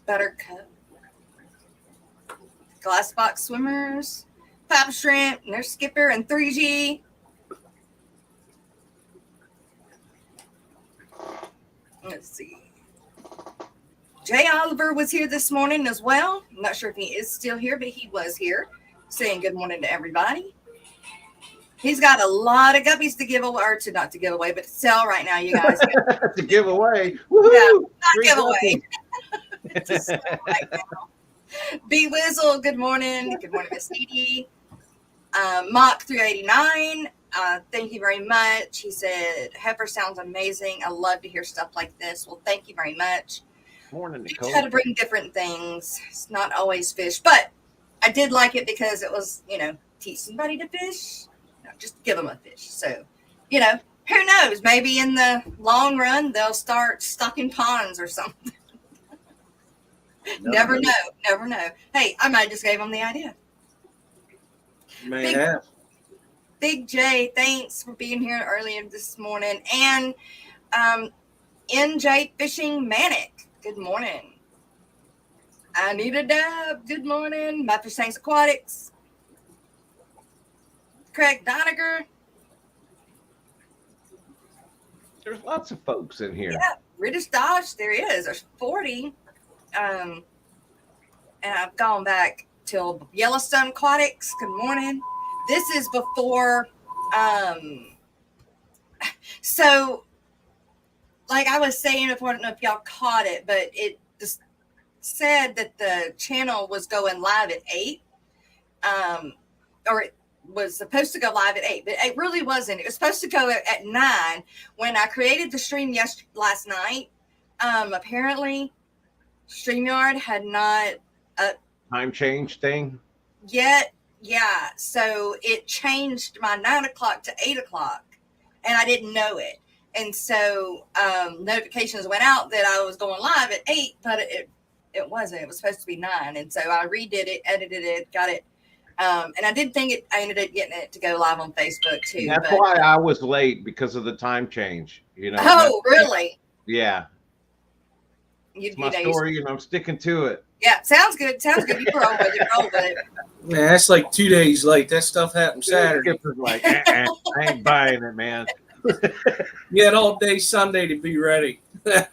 Buttercup. Glass Box Swimmers, Pop Shrimp, Nurse Skipper, and 3G. Let's see. Jay Oliver was here this morning as well. I'm not sure if he is still here, but he was here saying good morning to everybody. He's got a lot of guppies to give away, or to not to give away, but to sell right now, you guys. To give away. Woo-hoo! Yeah, not Free give away. guppies. To sell right now. B Wizzle, good morning. Good morning, Miss Dee. Mock 389. Thank you very much. He said, Heifer sounds amazing. I love to hear stuff like this. Well, thank you very much. Morning, You Nicole. try to bring different things. It's not always fish, but I did like it because it was, teach somebody to fish. No, just give them a fish. So, who knows? Maybe in the long run, they'll start stocking ponds or something. Never know. Hey, I might have just gave them the idea. May have. Big J, thanks for being here earlier this morning. And NJ Fishing Manic, good morning. I need a dab, good morning. My Fish Tanks Aquatics. Craig Doniger. There's lots of folks in here. Yeah, British Dodge, there is. There's 40. And I've gone back till Yellowstone Aquatics. Good morning. This is before, so like I was saying before, I don't know if y'all caught it, but it just said that the channel was going live at 8, or it was supposed to go live at 8, but it really wasn't. It was supposed to go at 9. When I created the stream last night, apparently StreamYard had not Time change thing. yet. Yeah, so it changed my 9 o'clock to 8 o'clock, and I didn't know it. And so notifications went out that I was going live at 8, but it wasn't. It was supposed to be 9. And so I redid it, edited it, got it. And I did think I ended up getting it to go live on Facebook too. That's why I was late, because of the time change. Oh, really? Yeah. It's my story, and I'm sticking to it. Yeah, sounds good. Sounds good. You roll with it. Roll with it. Man, that's like 2 days late. That stuff happened Saturday. Skipper's like, I ain't buying it, man. You had all day Sunday to be ready. That's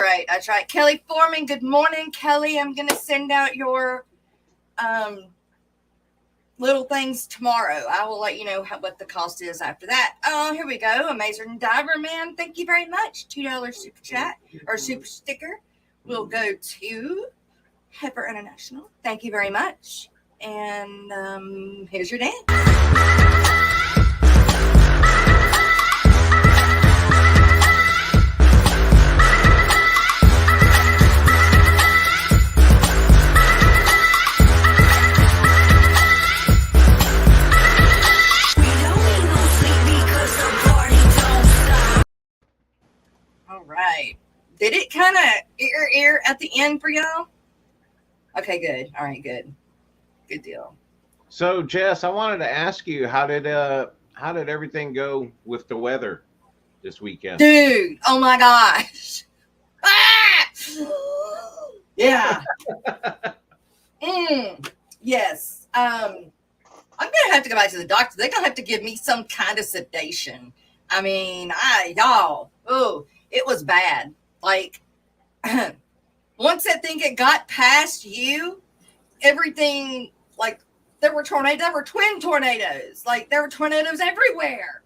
right. That's right. Kelly Foreman, good morning. Kelly, I'm going to send out your little things tomorrow. I will let you know what the cost is after that. Oh, here we go. Amazing Diver Man, thank you very much. $2 super chat or super sticker will go to Heifer International. Thank you very much. And here's your dance. All right. Did it kind of ear at the end for y'all? Okay, good. All right, good. Good deal. So, Jess, I wanted to ask you, how did everything go with the weather this weekend? Dude, oh my gosh. Ah! Yeah. Yes. I'm gonna have to go back to the doctor. They're gonna have to give me some kind of sedation. I mean, it was bad. Like, once I think it got past you, everything, like there were tornadoes, there were twin tornadoes, like there were tornadoes everywhere.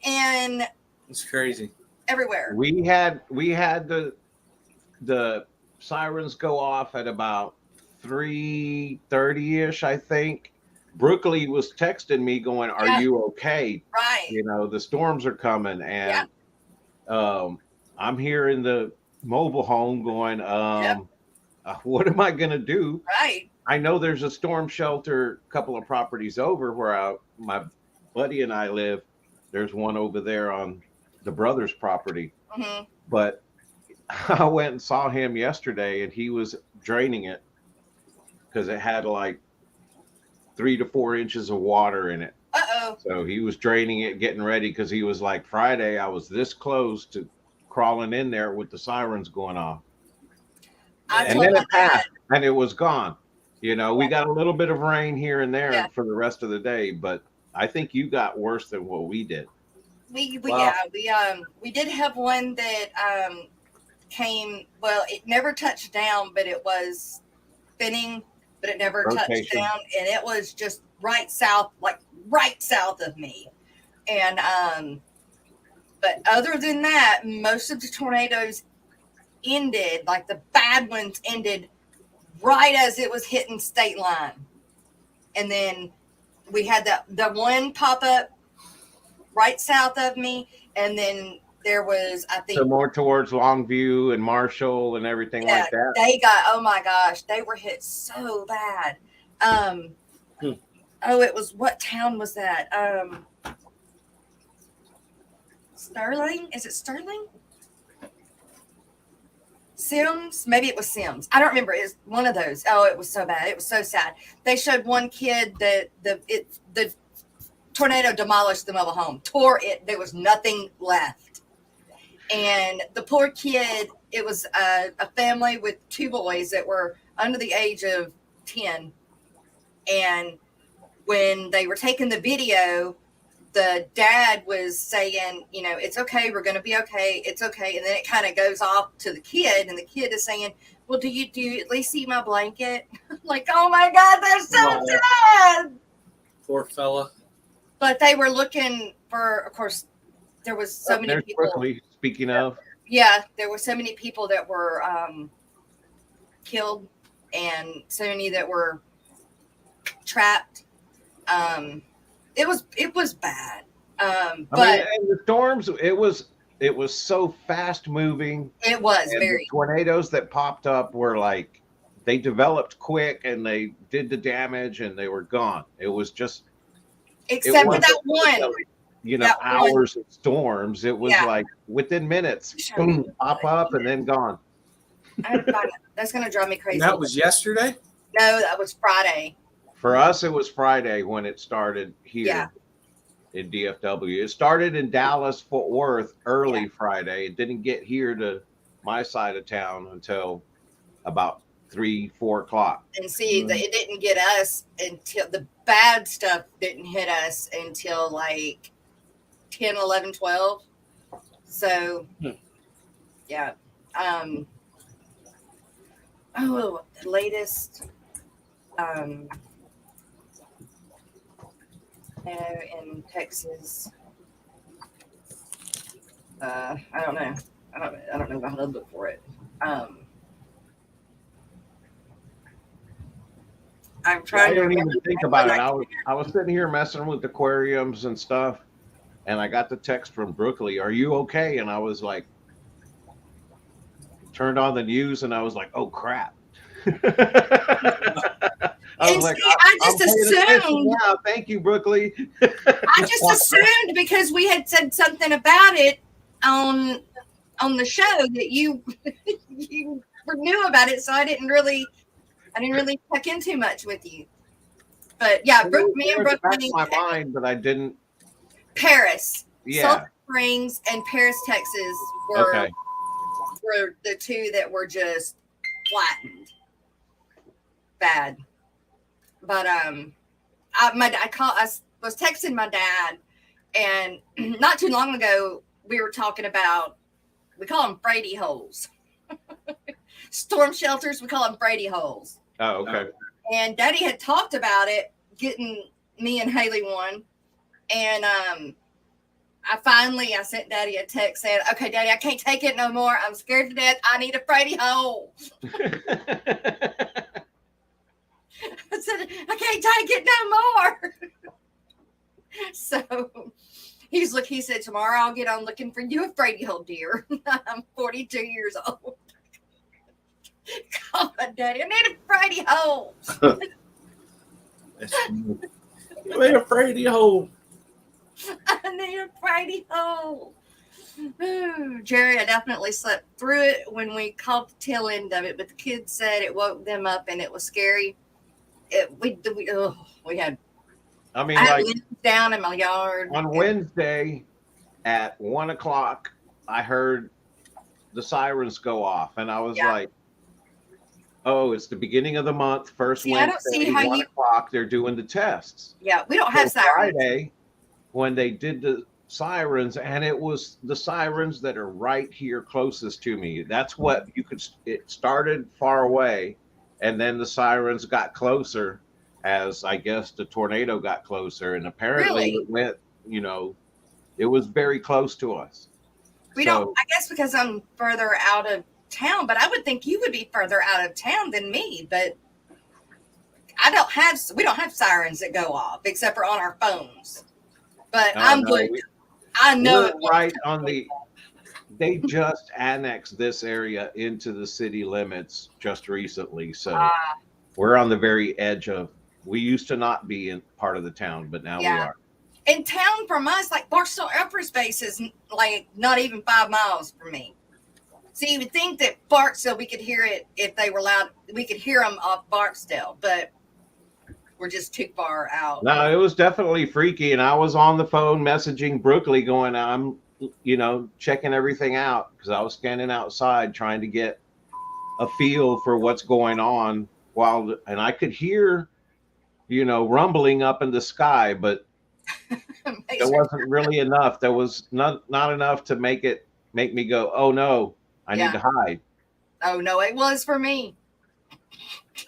And It's crazy. everywhere. We had the sirens go off at about 3:30ish, I think. Brooklyn was texting me going, "Are Yeah. you okay? Right. You know, the storms are coming." And Yeah. I'm here in the mobile home going, what am I gonna do? Right. I know there's a storm shelter a couple of properties over where my buddy and I live. There's one over there on the brother's property. Mm-hmm. But I went and saw him yesterday, and he was draining it because it had like 3 to 4 inches of water in it. Uh-oh. So he was draining it, getting ready, because he was like, Friday, I was this close to crawling in there with the sirens going off. And then it passed, and it was gone. You know, we got a little bit of rain here and there for the rest of the day, but I think you got worse than what we did. We did have one that came, well, it never touched down, but it was spinning, but it never touched down, and it was just right south of me. And but other than that, most of the tornadoes ended, like the bad ones ended right as it was hitting state line. And then we had the one pop up right south of me, and then there was, I think, so more towards Longview and Marshall and everything like that. They got, oh my gosh, they were hit so bad. Oh, it was, what town was that? Sterling? Is it Sterling? Sims? Maybe it was Sims. I don't remember. It's one of those. Oh, it was so bad. It was so sad. They showed one kid that the tornado demolished the mobile home, tore it. There was nothing left. And the poor kid, it was a family with 2 boys that were under the age of 10. And when they were taking the video, the dad was saying, you know, it's okay. We're going to be okay. It's okay. And then it kind of goes off to the kid, and the kid is saying, well, do you at least see my blanket? Like, oh my God, that's so sad. Poor fella. But they were looking for, of course, there was so many people. Quickly, speaking of. Yeah, there were so many people that were killed, and so many that were trapped. It was bad. But I mean, and the storms, it was so fast moving. It was very. The tornadoes that popped up were like, they developed quick, and they did the damage, and they were gone. It was just, except for that one. You know, hours of storms. It was like within minutes, boom, pop up and then gone. That's going to drive me crazy. That was yesterday? No, that was Friday. For us, it was Friday when it started here in DFW. It started in Dallas, Fort Worth early Friday. It didn't get here to my side of town until about 3-4 o'clock. And see, it didn't get us until the bad stuff didn't hit us until like 10, 11, 12. So, yeah. The latest in Texas. I don't know. I don't know how to look for it. I'm trying to even think about it. I was sitting here messing with aquariums and stuff, and I got the text from Brooklyn, "Are you okay?" And I was like, turned on the news, and I was like, "Oh crap!" I was like, I just assumed. Yeah, thank you, Brooklyn. I just assumed because we had said something about it on the show that you knew about it, so I didn't really check in too much with you. But yeah, me and Brooklyn. My mind, but I didn't. Paris, Salt Springs, and Paris, Texas were the 2 that were just flattened bad. But I was texting my dad, and not too long ago we were talking about, we call them Brady holes. Storm shelters, we call them Brady holes. Oh, okay. And Daddy had talked about it, getting me and Haley one. And I sent Daddy a text saying, okay, Daddy, I can't take it no more. I'm scared to death. I need a Freddy hole. I said, I can't take it no more. So he said, tomorrow I'll get on looking for you a Freddy hole, dear. I'm 42 years old. God, Daddy, I need a Freddy hole. You ain't afraid of hole. I need a Freddy hole. Ooh, Jerry, I definitely slept through it when we caught the tail end of it, but the kids said it woke them up and it was scary. We had. I mean, I had like limbs down in my yard. on Wednesday at 1 o'clock, I heard the sirens go off, and I was like, "Oh, it's the beginning of the month. First See, I don't Wednesday, see how 1 o'clock. They're doing the tests." Yeah, we don't have sirens. Friday, when they did the sirens, and it was the sirens that are right here closest to me. That's what you could. It started far away, and then the sirens got closer as I guess the tornado got closer, and apparently Really? it went. It was very close to us. We don't. I guess because I'm further out of town, but I would think you would be further out of town than me. But we don't have sirens that go off except for on our phones. But I'm good. I know We're right on the. They just annexed this area into the city limits just recently, so we're on the very edge of. We used to not be in part of the town, but now we are. In town from us, like Barstow Air Force Base is like not even 5 miles from me. So you would think that Barksdale, we could hear it if they were loud. We could hear them off Barksdale, but we're just too far out. No, it was definitely freaky, and I was on the phone messaging Brooklyn, going, "I'm, checking everything out," because I was standing outside trying to get a feel for what's going on. And I could hear, rumbling up in the sky, but there wasn't really enough. There was not enough to make me go, "Oh no, I need to hide." Oh no, it was for me.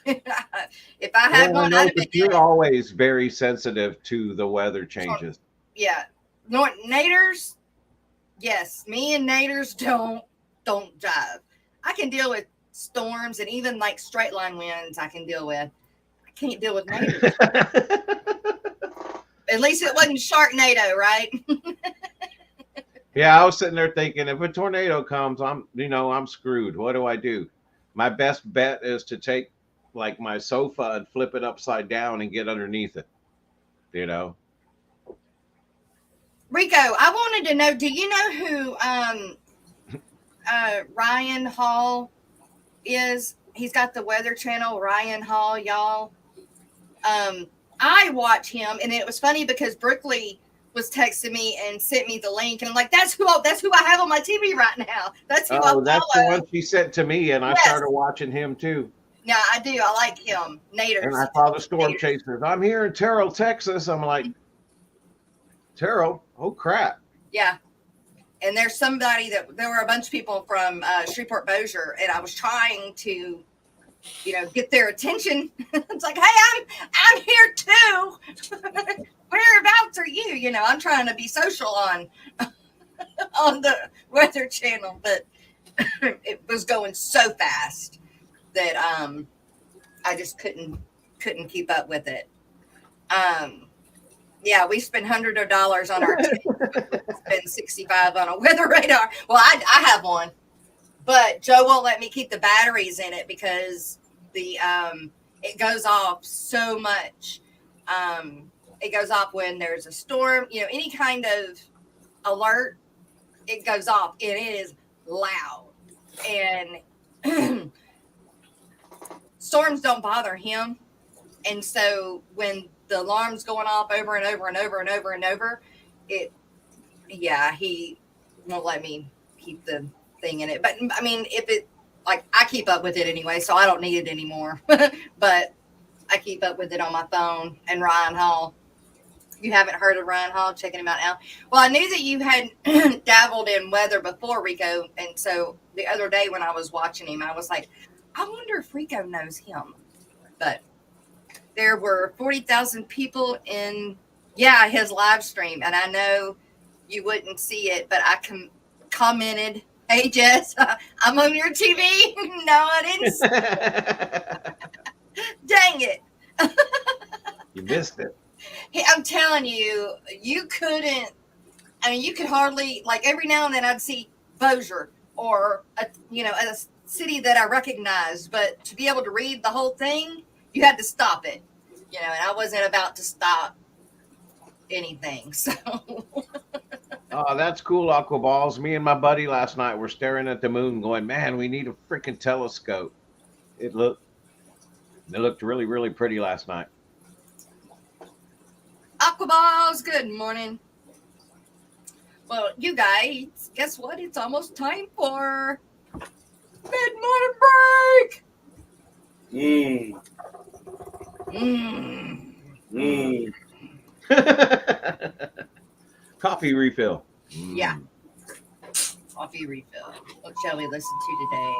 If I had one, I'd but you're always very sensitive to the weather changes. Yeah, Naders. Yes, me and Naders don't jive. I can deal with storms and even like straight line winds. I can deal with. I can't deal with Naders. At least it wasn't Sharknado, right? Yeah, I was sitting there thinking, if a tornado comes, I'm screwed. What do I do? My best bet is to take like my sofa and flip it upside down and get underneath it. Rico, I wanted to know, do you know who Ryan Hall is? He's got the Weather Channel, Ryan Hall, y'all. I watch him, and it was funny because Brooklyn was texting me and sent me the link, and I'm like, that's who I have on my TV right now. That's who I follow. That's the one she sent to me, and I started watching him too. Yeah, I do. I like him. Naders. And I saw the storm chasers. I'm here in Terrell, Texas. I'm like, Terrell? Oh crap! Yeah. And there's somebody there were a bunch of people from Shreveport Bossier, and I was trying to, get their attention. It's like, hey, I'm here too. Whereabouts are you? I'm trying to be social on the Weather Channel, but it was going so fast that I just couldn't keep up with it. Yeah, we spend hundreds of dollars on our spend $65 on a weather radar. Well, I have one, but Joe won't let me keep the batteries in it because it goes off so much. It goes off when there's a storm, any kind of alert, it goes off, and it is loud. And storms don't bother him. And so when the alarm's going off over and over and over and over and over, he won't let me keep the thing in it. But I mean, I keep up with it anyway, so I don't need it anymore. But I keep up with it on my phone. And Ryan Hall, you haven't heard of Ryan Hall? Checking him out now. Well, I knew that you had dabbled in weather before, Rico. And so the other day when I was watching him, I was like, I wonder if Rico knows him. But there were 40,000 people in, his live stream. And I know you wouldn't see it, but I commented, "Hey, Jess, I'm on your TV." No, I didn't see it. Dang it. You missed it. Hey, I'm telling you, you couldn't. I mean, you could hardly, like, every now and then I'd see Bossier or a city that I recognized, but to be able to read the whole thing, you had to stop it, and I wasn't about to stop anything. So, Oh, that's cool, Aqua Balls. Me and my buddy last night were staring at the moon, going, "Man, we need a freaking telescope." It looked really, really pretty last night. Aquaballs, good morning. Well, you guys, guess what? It's almost time for mid-morning break. Coffee refill. Yeah. Coffee refill. What shall we listen to today?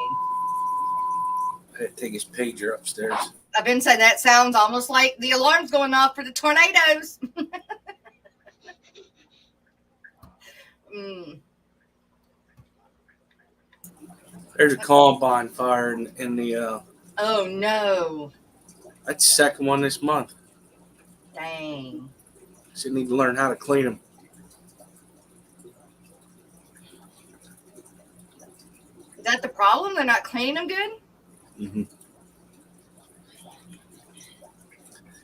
I had to take his pager upstairs. I've been saying that sounds almost like the alarm's going off for the tornadoes. There's a combine fire in the. Oh no! That's the second one this month. Dang. So you need to learn how to clean them. Is that the problem? They're not cleaning them good? Mm-hmm.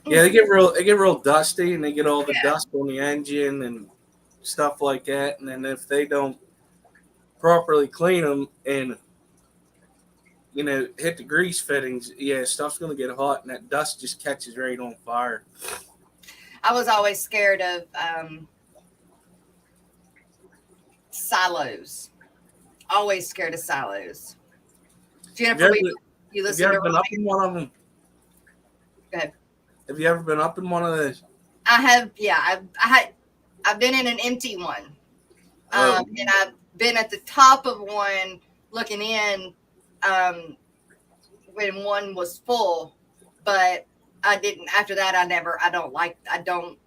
Yeah, they get real dusty, and they get all the dust on the engine and stuff like that. And then if they don't properly clean them and hit the grease fittings, stuff's gonna get hot, and that dust just catches right on fire. I was always scared of silos. Always scared of silos. Jennifer, you listen to been up in one of them? Go ahead. Have you ever been up in one of those? I have. Yeah, I've been in an empty one, and I've been at the top of one looking in when one was full, but I didn't. After that, I don't.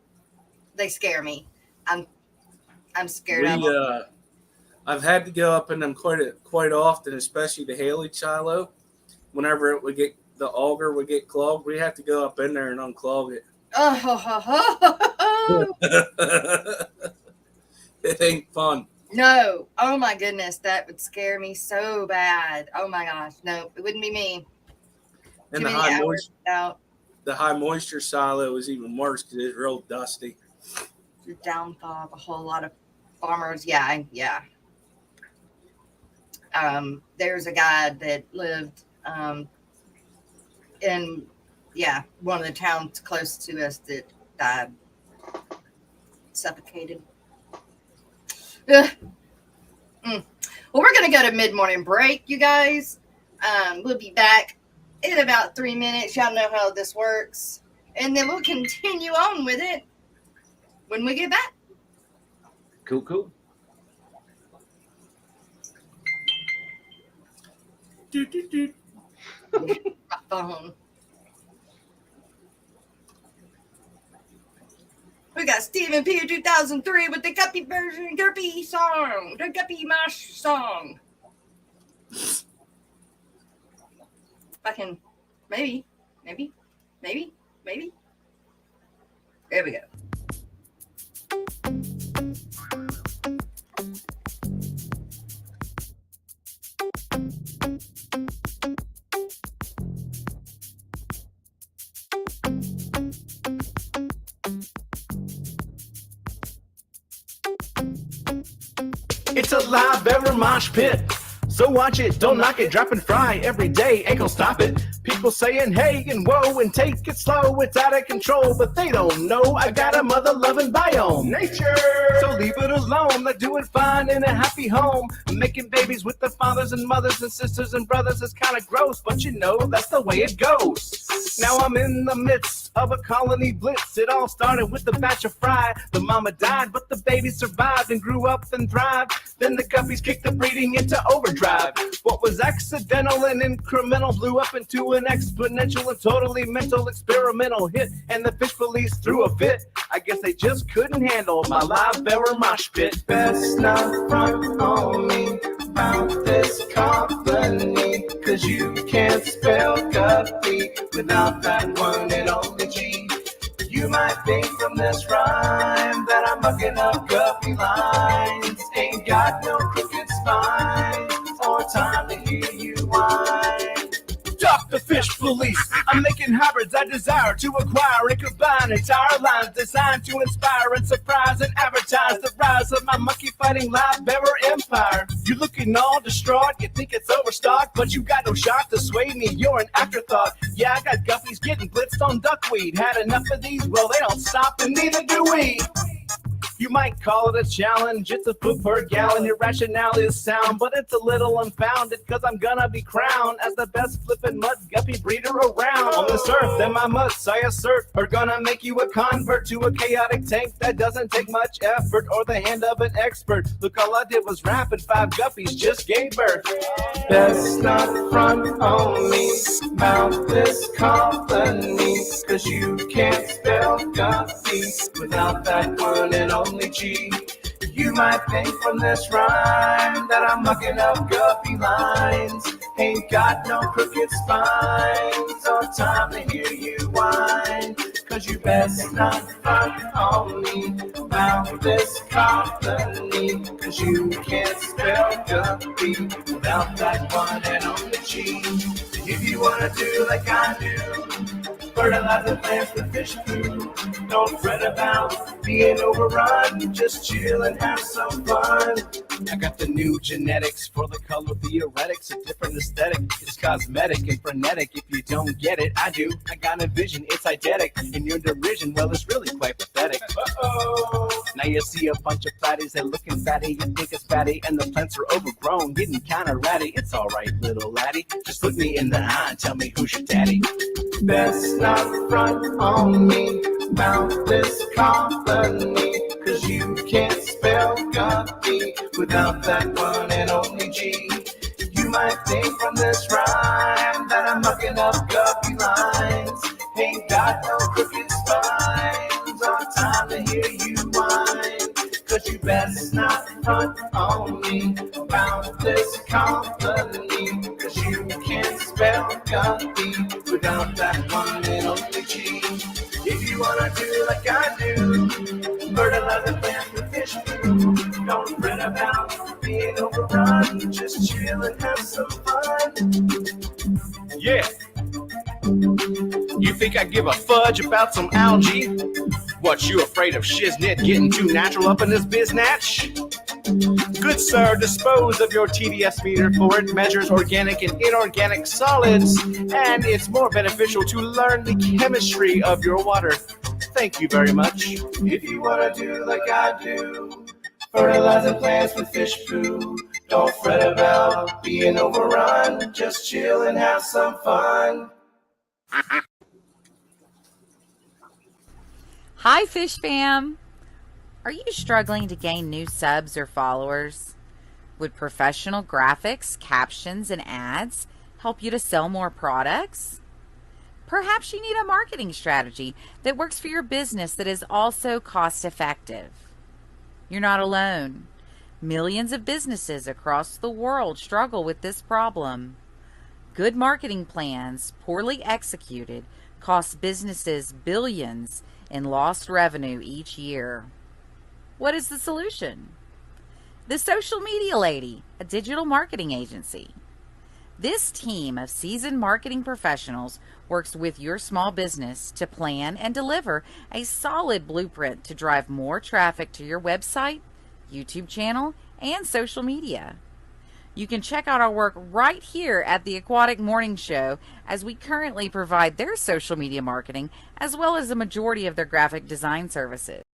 They scare me. I'm scared of them. I've had to go up in them quite often, especially the Haley silo. Whenever it would get the auger would get clogged, we have to go up in there and unclog it. It ain't fun. No. Oh my goodness, that would scare me so bad. Oh my gosh, no, it wouldn't be me. And the high moisture silo is even worse because it's real dusty. The downfall of a whole lot of farmers. Yeah. There's a guy that lived in one of the towns close to us that died, suffocated. Well, we're gonna go to mid-morning break, you guys. We'll be back in about 3 minutes. Y'all know how this works, and then we'll continue on with it when we get back. Cool. My phone. We got Stephen P. 2003 with the Guppy version, Guppy song, the Guppy Mash song. Fucking maybe. There we go. It's a live ever mosh pit. So watch it, don't knock it, drop and fry every day, ain't gonna stop it. People saying hey and whoa and take it slow, it's out of control, but they don't know I got a mother-loving biome. Nature! So leave it alone, they're doing fine in a happy home. Making babies with their fathers and mothers and sisters and brothers is kinda gross, but you know, that's the way it goes. Now I'm in the midst of a colony blitz. It all started with a batch of fry. The mama died, but the baby survived and grew up and thrived. Then the guppies kicked the breeding into overdrive. What was accidental and incremental blew up into an exponential and totally mental experimental hit. And the fish police threw a fit. I guess they just couldn't handle my live bearer mosh pit. Best not front on me about this company, 'cause you can't spell guppy without that one and only G. You might think from this rhyme that I'm mucking up guppy lines. Ain't got no crooked spines or time to hear you whine. Stop the fish police. I'm making hybrids I desire to acquire and combine entire lines designed to inspire and surprise and advertise the rise of my monkey fighting live bearer empire. You're looking all distraught, you think it's overstocked, but you got no shot to sway me, you're an afterthought. Yeah, I got guppies getting blitzed on duckweed. Had enough of these, well they don't stop and neither do we. You might call it a challenge, it's a foot per gallon. Your rationale is sound, but it's a little unfounded, 'cause I'm gonna be crowned as the best flippin' mud guppy breeder around. On this earth, then my mutts, I assert, are gonna make you a convert to a chaotic tank that doesn't take much effort or the hand of an expert. Look, all I did was rap and 5 guppies just gave birth. Best not front on me about this company, 'cause you can't spell guppy without that one and only G. You might think from this rhyme that I'm mucking up guppy lines. Ain't got no crooked spines or time to hear you whine. 'Cause you best not front on me about this company, 'cause you can't spell guppy without that one and only G. If you wanna do like I do, fertilize the plants with fish food. Don't fret about being overrun. Just chill and have some fun. I got the new genetics for the color theoretics. A different aesthetic. It's cosmetic and frenetic. If you don't get it, I do. I got a vision. It's eidetic. And your derision, well, it's really quite pathetic. Uh-oh. Now you see a bunch of fatties. They're looking fatty. You think it's fatty. And the plants are overgrown. Getting kind of ratty. It's all right, little laddie. Just look me in the eye and tell me who's your daddy. Best not front on me about this company, 'cause you can't spell guppy without that one and only G. You might think from this rhyme that I'm mucking up guppy lines. Ain't got no crooked spines or time to hear you whine. 'Cause you best not front on me about this company, 'cause you can't spell guppy without that one and only G. If you wanna do like I do, fertilize the plants with fish food. Don't fret about being overrun. Just chill and have some fun. Yeah. You think I give a fudge about some algae? What, you afraid of shiznit getting too natural up in this biznatch? Good sir, dispose of your TDS meter, for it measures organic and inorganic solids, and it's more beneficial to learn the chemistry of your water. Thank you very much. If you want to do like I do, fertilize the plants with fish food. Don't fret about being overrun. Just chill and have some fun. Hi, Fish Fam! Are you struggling to gain new subs or followers? Would professional graphics, captions, and ads help you to sell more products? Perhaps you need a marketing strategy that works for your business that is also cost-effective. You're not alone. Millions of businesses across the world struggle with this problem. Good marketing plans, poorly executed, cost businesses billions in lost revenue each year. What is the solution? The Social Media Lady, a digital marketing agency. This team of seasoned marketing professionals works with your small business to plan and deliver a solid blueprint to drive more traffic to your website, YouTube channel, and social media. You can check out our work right here at the Aquatic Morning Show, as we currently provide their social media marketing as well as a majority of their graphic design services.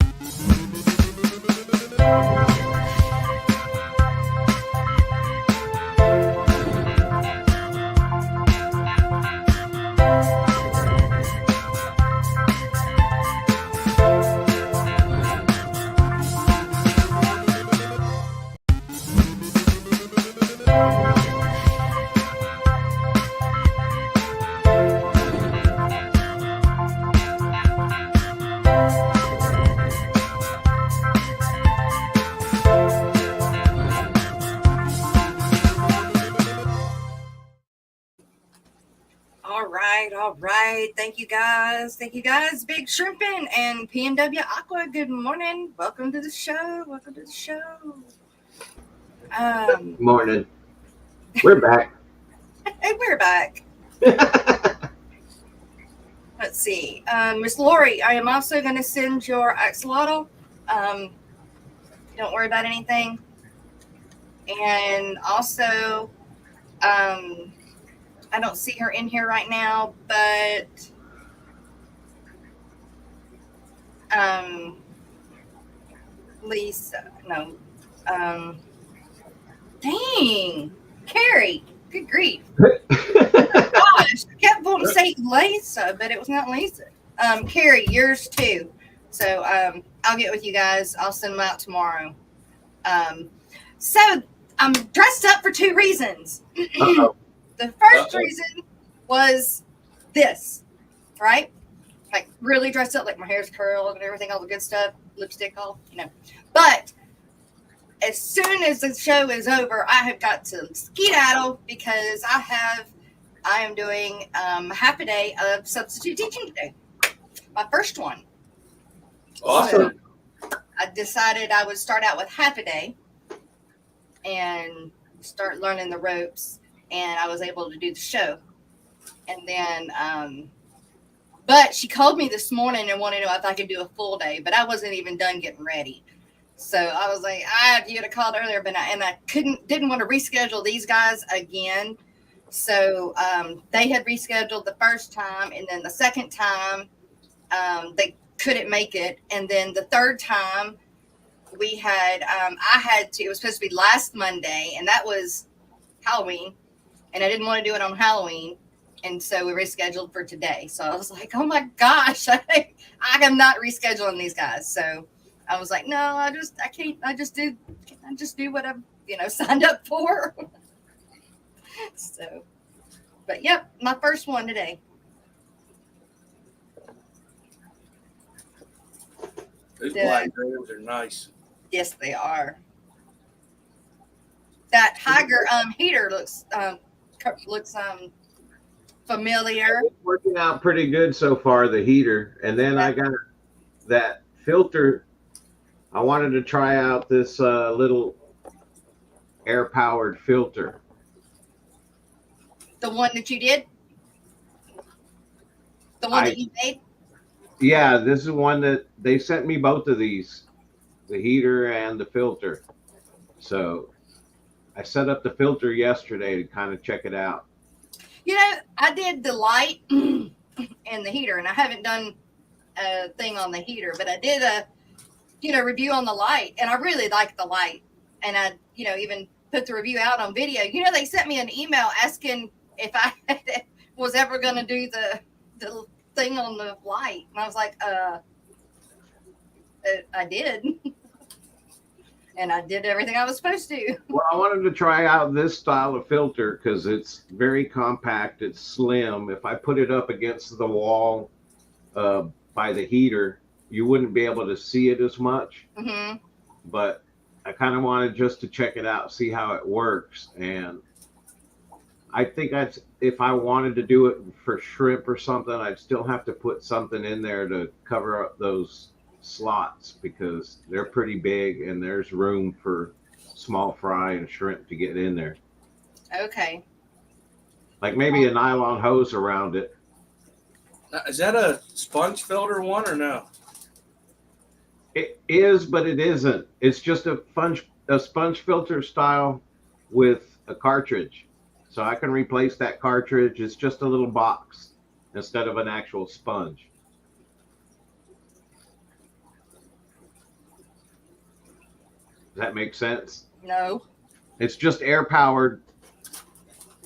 All right, all right. Thank you guys. Thank you guys. Big Shrimpin' and PNW Aqua. Good morning. Welcome to the show. Welcome to the show. Morning. We're back. Hey, we're back. Let's see. Miss Lori, I am also going to send your axolotl. Don't worry about anything. And also, I don't see her in here right now, but Lisa, no. Dang, Carrie, good grief. Gosh, I kept wanting to say Lisa, but it was not Lisa. Carrie, yours too. So I'll get with you guys. I'll send them out tomorrow. So I'm dressed up for two reasons. The first reason was this, right? Like really dressed up, like my hair's curled and everything, all the good stuff, lipstick off, But as soon as the show is over, I have got to skedaddle because I am doing half a day of substitute teaching today. My first one. Awesome. So I decided I would start out with half a day and start learning the ropes, and I was able to do the show. And then, but she called me this morning and wanted to know if I could do a full day, but I wasn't even done getting ready. So I was like, you had called earlier, but I didn't want to reschedule these guys again. So they had rescheduled the first time, and then the second time they couldn't make it, and then the third time we had it was supposed to be last Monday, and that was Halloween, and I didn't want to do it on Halloween, and so we rescheduled for today. So I was like, oh my gosh, I am not rescheduling these guys. So I was like, no, I can't. I just do what I've signed up for. So, but yep, my first one today. These black bears are nice. Yes, they are. That Tiger heater looks familiar. It's working out pretty good so far, the heater. And then I got that filter. I wanted to try out this little air-powered filter. The one that you did? The one that you made? Yeah, this is one that they sent me both of these, the heater and the filter. So I set up the filter yesterday to kind of check it out. I did the light and the heater, and I haven't done a thing on the heater, but I did a review on the light, and I really liked the light. And I, even put the review out on video. They sent me an email asking if I was ever going to do the thing on the light. And I was like, I did. And I did everything I was supposed to. Well, I wanted to try out this style of filter because it's very compact. It's slim. If I put it up against the wall by the heater, you wouldn't be able to see it as much. Mm-hmm. But I kind of wanted just to check it out, see how it works. And I think if I wanted to do it for shrimp or something, I'd still have to put something in there to cover up those slots because they're pretty big and there's room for small fry and shrimp to get in there. Okay. Like maybe a nylon hose around it. Now, is that a sponge filter one or no? It is, but it isn't. It's just a sponge filter style with a cartridge. So I can replace that cartridge. It's just a little box instead of an actual sponge. Does that make sense? No. It's just air powered,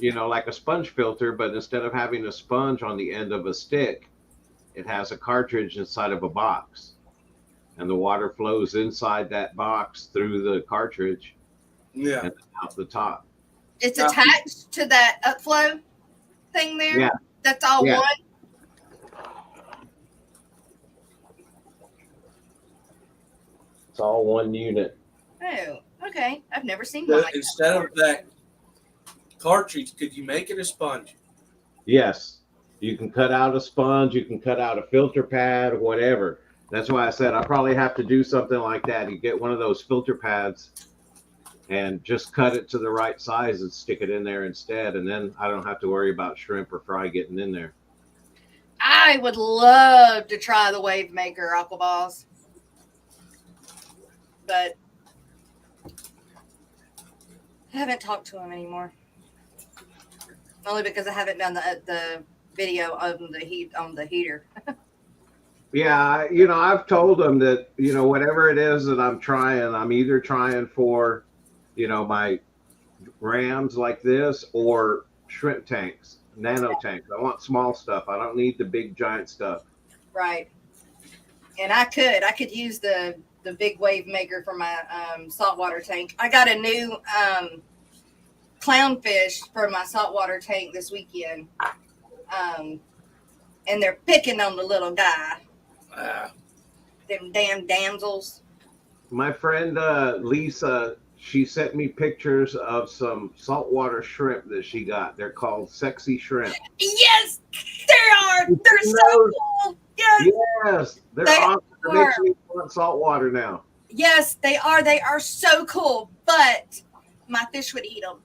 like a sponge filter, but instead of having a sponge on the end of a stick, it has a cartridge inside of a box. And the water flows inside that box through the cartridge and out the top. It's attached to that upflow thing there? Yeah. That's all one? It's all one unit. Oh, okay. I've never seen So one like instead of that cartridge, could you make it a sponge? Yes. You can cut out a sponge, you can cut out a filter pad, whatever. That's why I said I probably have to do something like that. You get one of those filter pads and just cut it to the right size and stick it in there instead. And then I don't have to worry about shrimp or fry getting in there. I would love to try the Wave Maker Aqua Balls, but I haven't talked to him anymore. Only because I haven't done the video on the heater. Yeah, I've told them that, whatever it is that I'm trying, I'm either trying for, my rams like this or shrimp tanks, nano tanks. I want small stuff. I don't need the big giant stuff. Right. And I could use the big Wave Maker for my saltwater tank. I got a new clownfish for my saltwater tank this weekend. And they're picking on the little guy. Them damn damsels. My friend Lisa, she sent me pictures of some saltwater shrimp that she got. They're called sexy shrimp. Yes, they are. They're so cool. Yes. Yes, they're awesome. It makes me want saltwater now. Yes, they are. They are so cool. But my fish would eat them.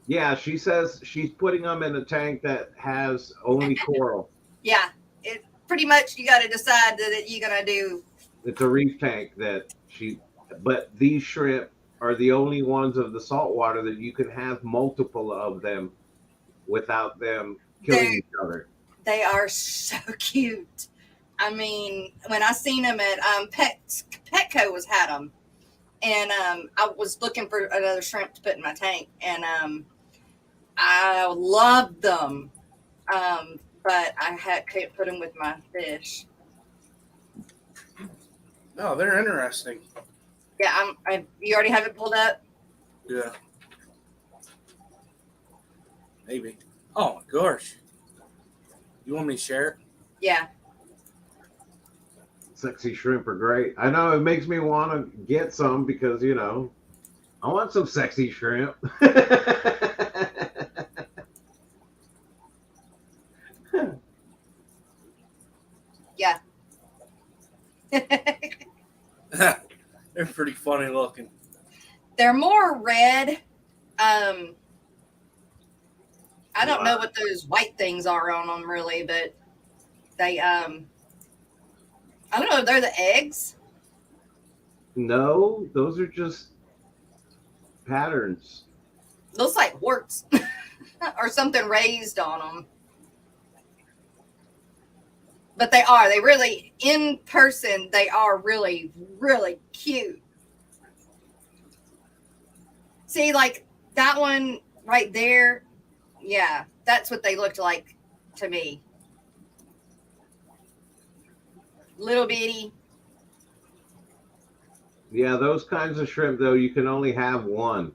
Yeah, she says she's putting them in a tank that has only coral. Yeah, it pretty much you got to decide that you're gonna do. It's a reef tank but these shrimp are the only ones of the saltwater that you can have multiple of them without them killing each other. They are so cute. I mean, when I seen them at Petco had them, and I was looking for another shrimp to put in my tank, and I loved them, but I couldn't put them with my fish. No, they're interesting. Yeah, you already have it pulled up? Yeah. Maybe. Oh my gosh. You want me to share it? Yeah. Sexy shrimp are great. I know it makes me want to get some because, I want some sexy shrimp. Yeah. They're pretty funny looking. They're more red. I don't know what those white things are on them really, but they I don't know if they're the eggs. No, those are just patterns. Looks like warts or something raised on them. But they really, in person, they are really, really cute. See, like that one right there. Yeah, that's what they looked like to me. Little bitty. Yeah, those kinds of shrimp, though, you can only have one.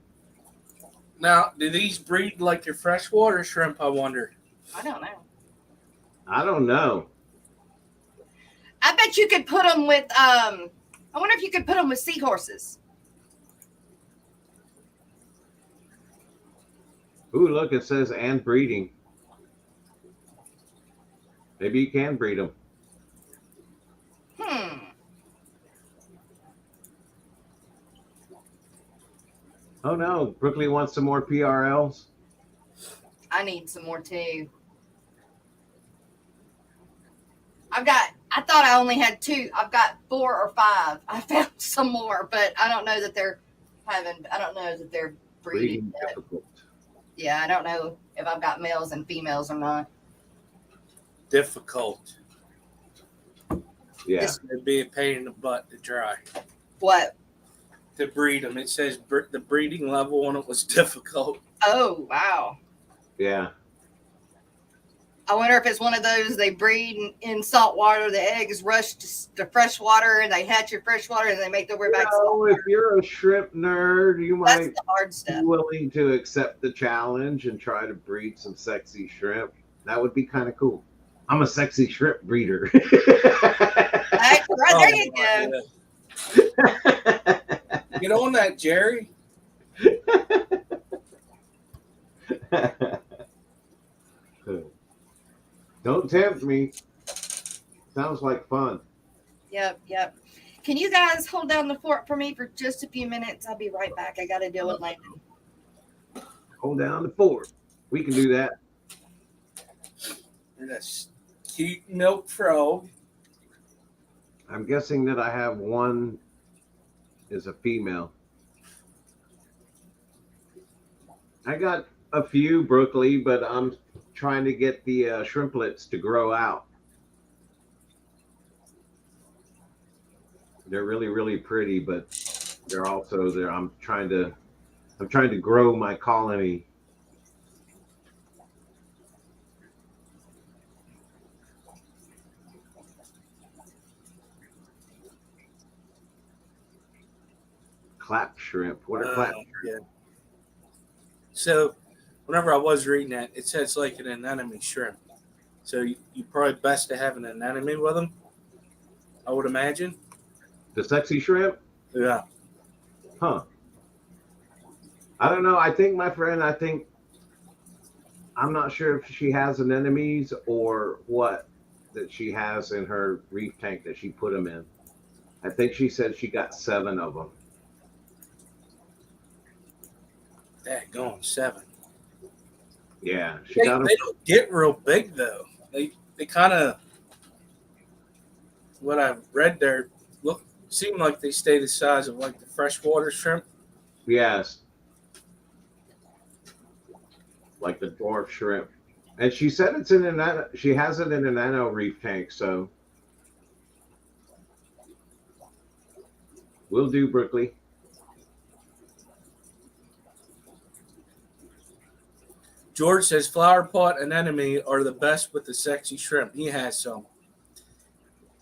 Now, do these breed like your freshwater shrimp, I wonder? I don't know. I don't know. I bet you could put them with, I wonder if you could put them with seahorses. Ooh, look, it says and breeding. Maybe you can breed them. Oh no, Brooklyn wants some more PRLs. I need some more too. I thought I only had 2. I've got 4 or 5. I found some more, but I don't know that they're breeding yet. Difficult. Yeah, I don't know if I've got males and females or not. Difficult. Yeah. It'd be a pain in the butt to try. What? To breed them. It says the breeding level on it was difficult. Oh, wow. Yeah. I wonder if it's one of those they breed in salt water, the eggs rush to fresh water, and they hatch in fresh water, and they make their way back to salt water. If you're a shrimp nerd, you might That's the hard stuff. be willing to accept the challenge and try to breed some sexy shrimp. That would be kind of cool. I'm a sexy shrimp breeder. Right, there you go. Get on that, Jerry. Don't tempt me. Sounds like fun. Yep, yep. Can you guys hold down the fort for me for just a few minutes? I'll be right back. I got to deal with Landon. Hold down the fort. We can do that. That's cute milk frog. I'm guessing that I have one is a female. I got a few Brooklyn, but I'm trying to get the shrimplets to grow out. They're really, really pretty, but they're also there. I'm trying to grow my colony. Clap shrimp. What are clap? Yeah. So, whenever I was reading that, it says like an anemone shrimp. So you probably best to have an anemone with them, I would imagine. The sexy shrimp? Yeah. Huh. I don't know. I think my friend, I'm not sure if she has anemones or what that she has in her reef tank that she put them in. I think she said she got 7 of them. That going 7. Yeah, she They got them. don't get real big though. They kind of, what I've read there, seem like they stay the size of like the freshwater shrimp. Yes. Like the dwarf shrimp. And she said it's in she has it in a nano reef tank, so we'll do Brooklyn. George says flower pot anemone are the best with the sexy shrimp. He has some.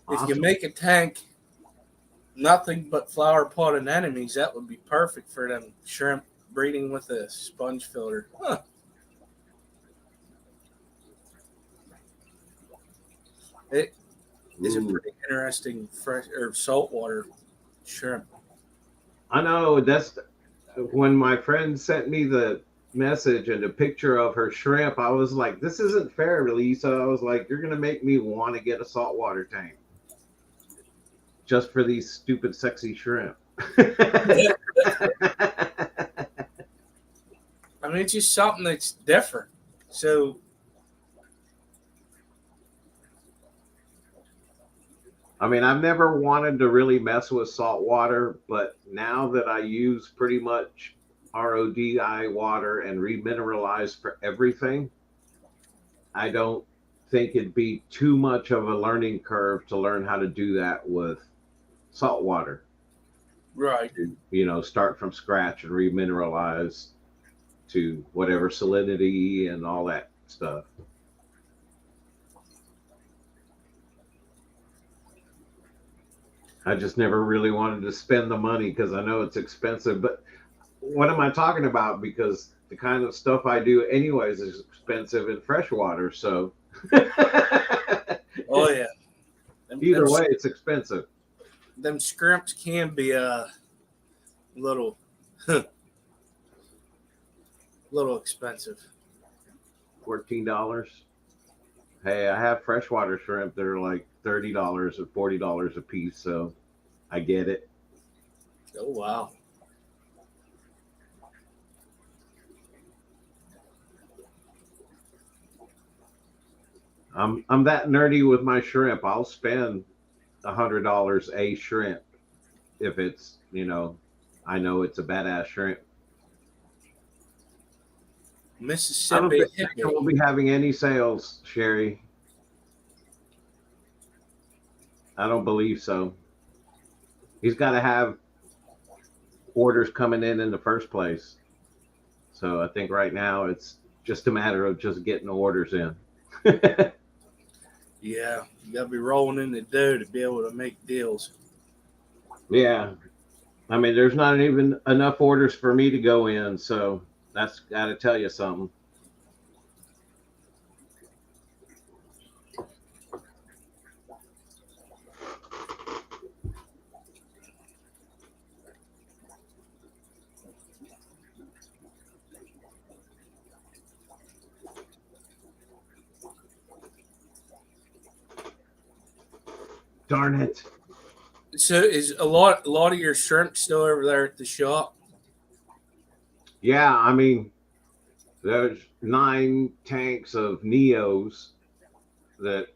Awesome. If you make a tank nothing but flower pot anemones, that would be perfect for them shrimp breeding with a sponge filter. Huh. It is a pretty interesting fresh or saltwater shrimp. I know. That's when my friend sent me the message and a picture of her shrimp. I was like, this isn't fair, Lisa. I was like, you're going to make me want to get a saltwater tank just for these stupid, sexy shrimp. I mean, it's just something that's different. So, I mean, I've never wanted to really mess with salt water, but now that I use pretty much RODI water and remineralize for everything, I don't think it'd be too much of a learning curve to learn how to do that with salt water. right. You know, start from scratch and remineralize to whatever salinity and all that stuff. I just never really wanted to spend the money because I know it's expensive. But what am I talking about? Because the kind of stuff I do anyways is expensive in freshwater. So Oh, yeah. either way, it's expensive. Them scrimps can be a little expensive. $14. Hey, I have freshwater shrimp that are like $30 or $40 a piece, so I get it. Oh, wow. I'm that nerdy with my shrimp. I'll spend $100 a shrimp if it's, you know, I know it's a badass shrimp. I don't Mississippi think we'll be having any sales, Sherry. I don't believe so. He's got to have orders coming in the first place. So I think right now it's just a matter of just getting the orders in. Yeah, you got to be rolling in the dough to be able to make deals. Yeah. I mean, there's not even enough orders for me to go in. So that's got to tell you something. Darn it. So is a lot of your shrimp still over there at the shop? Yeah, I mean, there's 9 tanks of Neos that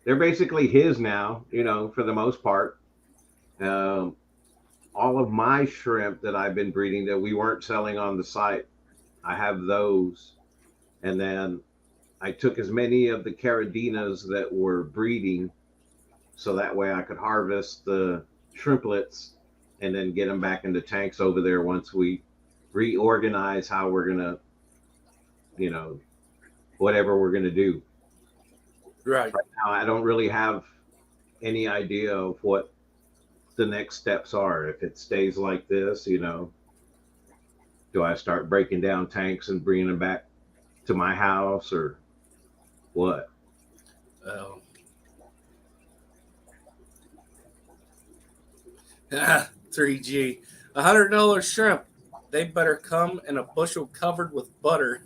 they're basically his now, for the most part. Um, all of my shrimp that I've been breeding that we weren't selling on the site, I have those. And then I took as many of the Caradinas that were breeding so that way I could harvest the shrimplets and then get them back into tanks over there once we reorganize how we're going to, whatever we're going to do. Right. Right now, I don't really have any idea of what the next steps are. If it stays like this, do I start breaking down tanks and bringing them back to my house or what? 3G. $100 shrimp. They better come in a bushel covered with butter.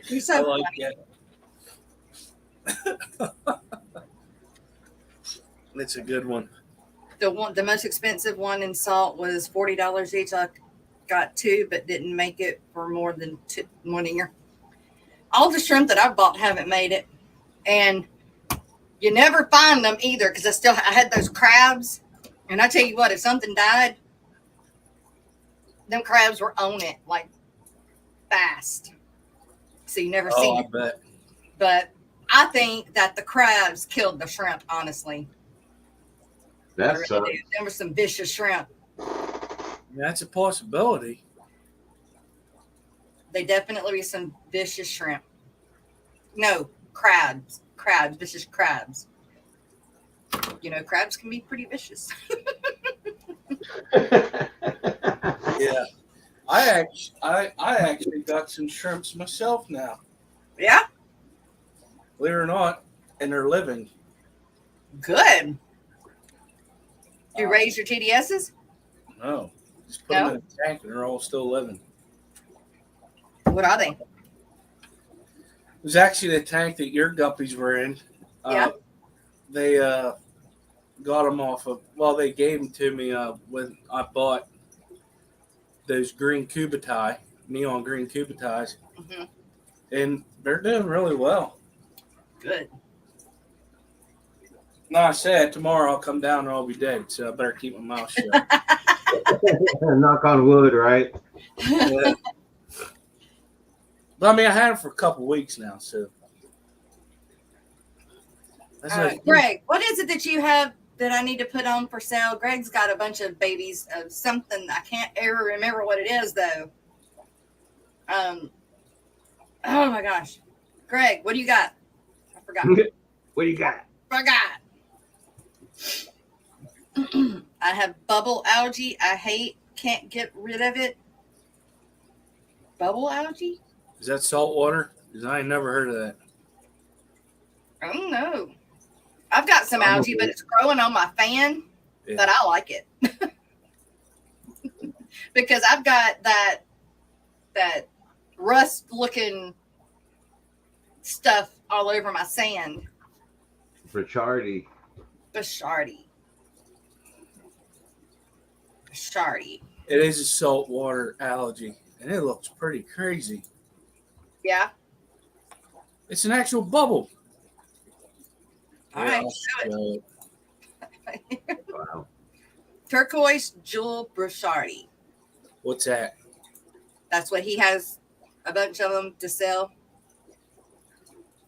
You're I so like funny. that. It's a good one. The most expensive one in salt was $40 each. I got 2, but didn't make it for more than 1 year. All the shrimp that I've bought haven't made it, and you never find them either because I had those crabs, and I tell you what, if something died, them crabs were on it like fast. So you never see I it. bet. But I think that the crabs killed the shrimp. Honestly, I That's really do. There were some vicious shrimp. That's a possibility. They definitely were some vicious shrimp. No, crabs, vicious crabs. Crabs can be pretty vicious. Yeah. I actually got some shrimps myself now. Yeah, Believe it or not, and they're living. good. You raise your TDSs? No. Just put them in a tank and they're all still living. What are they? It was actually the tank that your guppies were in. Yeah. They got them off of, they gave them to me when I bought those green cubitai, neon green cubitais, Mm-hmm. and they're doing really well. Good. No, I said tomorrow I'll come down and I'll be dead, so I better keep my mouth shut. Knock on wood, right? Yeah. But I mean, I had them for a couple weeks now, so. Greg, what is it that you have that I need to put on for sale? Greg's got a bunch of babies of something. I can't ever remember what it is, though. Oh my gosh. Greg, what do you got? I forgot. What do you got? Forgot. I have bubble algae. Can't get rid of it. Bubble algae? Is that salt water? Because I ain't never heard of that. I don't know. I've got some algae, but it's growing on my fan. Yeah. But I like it. Because I've got that rust looking stuff all over my sand. Brichardi. Bashardi. It is a saltwater algae, and it looks pretty crazy. Yeah. It's an actual bubble. All right. Show it. Wow. Turquoise jewel Brichardi. What's that? That's what he has a bunch of them to sell.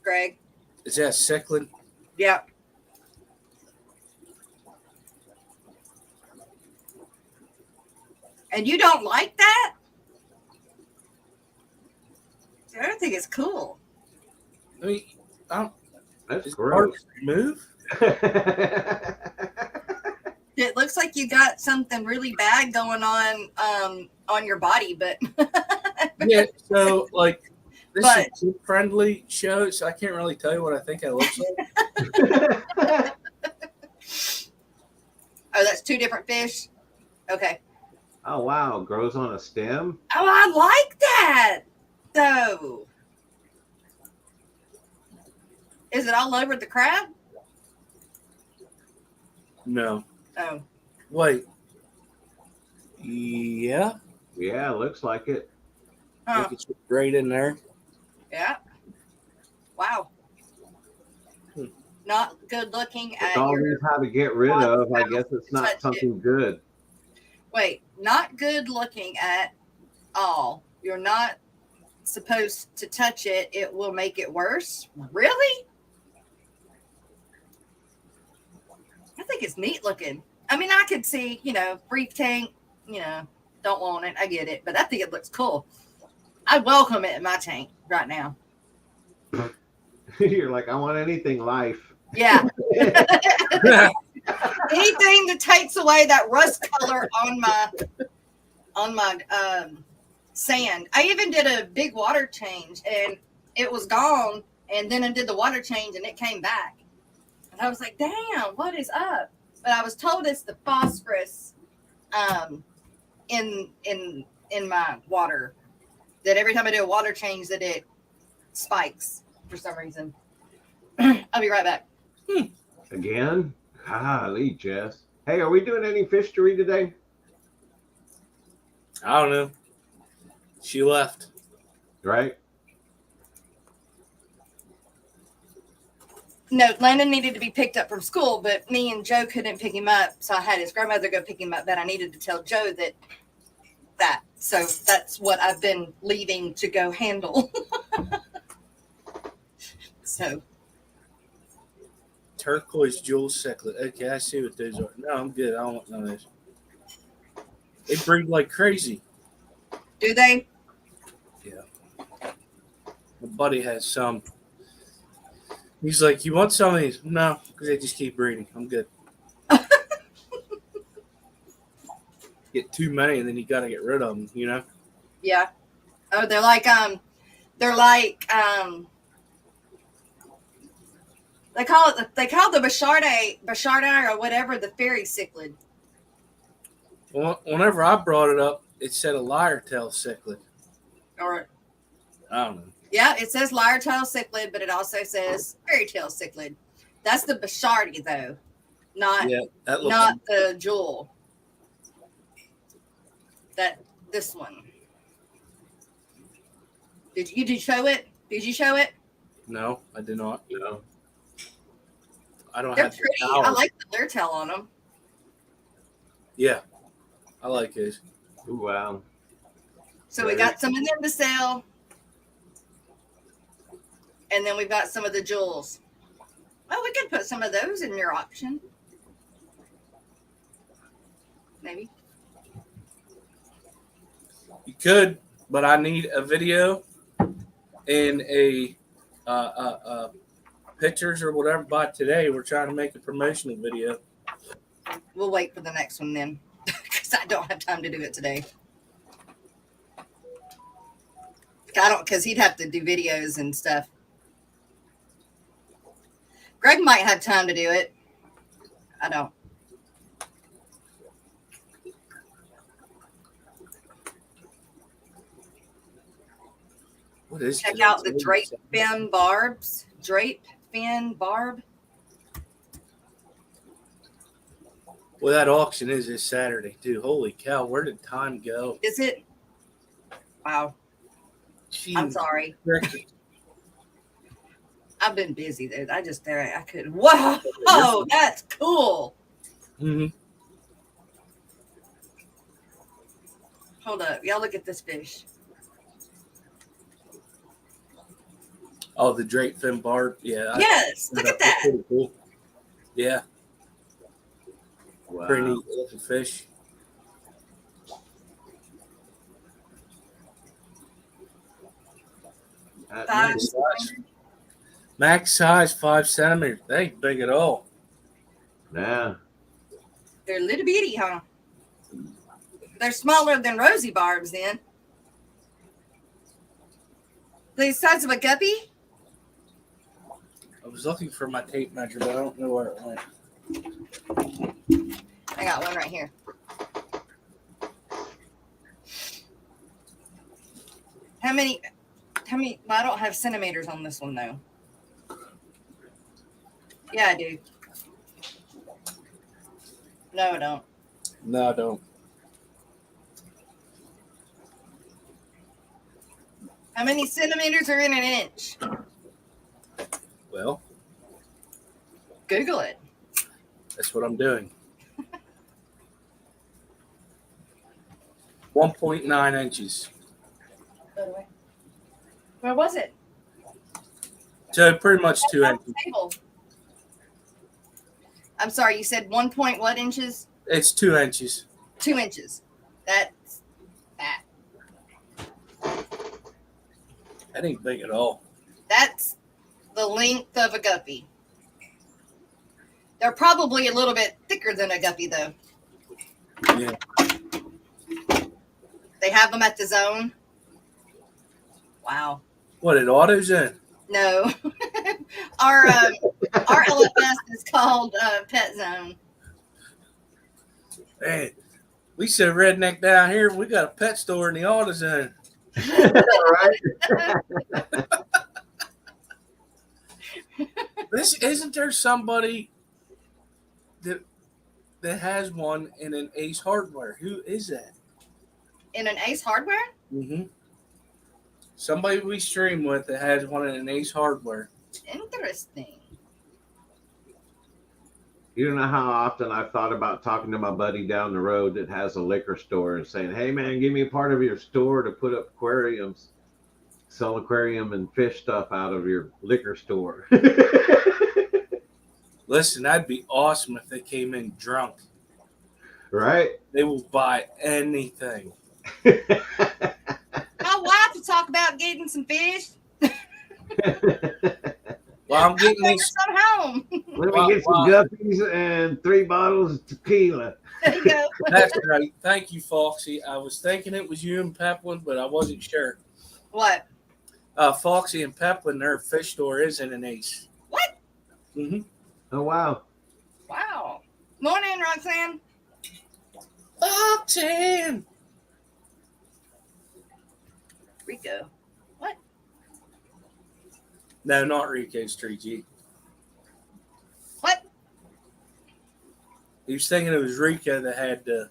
Greg. Is that cichlid? Yeah. And you don't like that? I think it's cool. I mean, That's it's hard gross. to remove. It looks like you got something really bad going on your body, but Yeah, so like this But- is a kid-friendly show, so I can't really tell you what I think it looks like. Oh, that's 2 different fish. Okay. Oh wow, grows on a stem. Oh, I like that though. Is it all over the crab? No. Oh, Wait. Yeah. Yeah, looks like it. I huh. think it's right in there. Yeah. Wow. Hmm. Not good looking It's at all your. these how to get rid of. I guess it's Touch not it. something good. Wait, not good looking at all. You're not supposed to touch it. It will make it worse. Really? I think it's neat looking. I mean, I could see, brief tank, don't want it. I get it. But I think it looks cool. I welcome it in my tank right now. You're like, I want anything life. Yeah. Anything that takes away that rust color on my sand. I even did a big water change and it was gone. And then I did the water change and it came back. And I was like, damn, what is up? But I was told it's the phosphorus in my water. That every time I do a water change that it spikes for some reason. I'll be right back. Again? Golly, Jess. Hey, are we doing any fishery today? I don't know. She left. Right? No, Landon needed to be picked up from school, but me and Joe couldn't pick him up. So I had his grandmother go pick him up, but I needed to tell Joe that. So that's what I've been leaving to go handle. So. Turquoise jewel cichlid. Okay, I see what those are. No, I'm good. I don't want none of those. They breed like crazy. Do they? Yeah. My buddy has some. He's like, you want some of these? No, because they just keep breeding. I'm good. Get too many, and then you got to get rid of them. Yeah. Oh, they're like they call the Bachardi or whatever the fairy cichlid. Well, whenever I brought it up, it said a lyre tail cichlid. Or I don't know. yeah, it says lyre tail cichlid, but it also says fairy tail cichlid. That's the Bachardi though, not the jewel. This one. Did you show it? Did you show it? No, I did not. No. I don't They're have pretty. the power. I like the lyre tail on them. Yeah, I like those. Ooh, wow. So we got some of them to sell. And then we've got some of the jewels. Well, we could put some of those in your auction. Maybe. You could, but I need a video and a pictures or whatever by today. We're trying to make a promotional video. We'll wait for the next one then. Because I don't have time to do it today. Because he'd have to do videos and stuff. Greg might have time to do it. I don't. What is Check out the drape fin barbs. Drape fin barb. Well, that auction is this Saturday too. Holy cow! Where did time go? Is it? Wow. Jeez. I'm sorry. I've been busy though. I couldn't. Wow. Oh, that's cool. Mm-hmm. Hold up. Y'all look at this fish. Oh, the drape fin barb. Yeah. Yes. Look at that. Pretty cool. Yeah. Wow. Pretty neat looking fish. Max size 5 centimeters. They ain't big at all. Yeah. They're little bitty, huh? They're smaller than rosy barbs then. The size of a guppy? I was looking for my tape measure, but I don't know where it went. I got one right here. How many, well, I don't have centimeters on this one though. Yeah, I do. No, I don't. No, I don't. How many centimeters are in an inch? Well, Google it. that's what I'm doing. 1.9 inches. By the way. Where was it? So pretty much 2 On the inches. table. I'm sorry, you said 1 point what inches? It's 2 inches. 2 inches. That's that. That ain't big at all. That's the length of a guppy. They're probably a little bit thicker than a guppy, though. Yeah. They have them at the zone. Wow. What, at AutoZone? No. our LFS is called Pet Zone. Hey, we so redneck down here, we got a pet store in the AutoZone. Isn't there somebody that has one in an Ace Hardware? Who is that? In an Ace Hardware? Mm-hmm. Somebody we stream with that has one in an Ace Hardware. Interesting. You don't know how often I've thought about talking to my buddy down the road that has a liquor store and saying, hey, man, give me a part of your store to put up aquariums. Sell aquarium and fish stuff out of your liquor store. Listen, that'd be awesome if they came in drunk. Right? They will buy anything. My wife will talk about getting some fish. Well, I'm getting I'll take these. some home. Let me get some guppies and 3 bottles of tequila. There you go. That's right. Thank you, Foxy. I was thinking it was you and Peplin, but I wasn't sure. What? Foxy and Peplin, their fish store is in an Ace. What? Mm-hmm. Oh, wow. Wow. Morning, Roxanne. Roxanne. Rico. What? No, not Rico's 3G. What? He was thinking it was Rico that had the.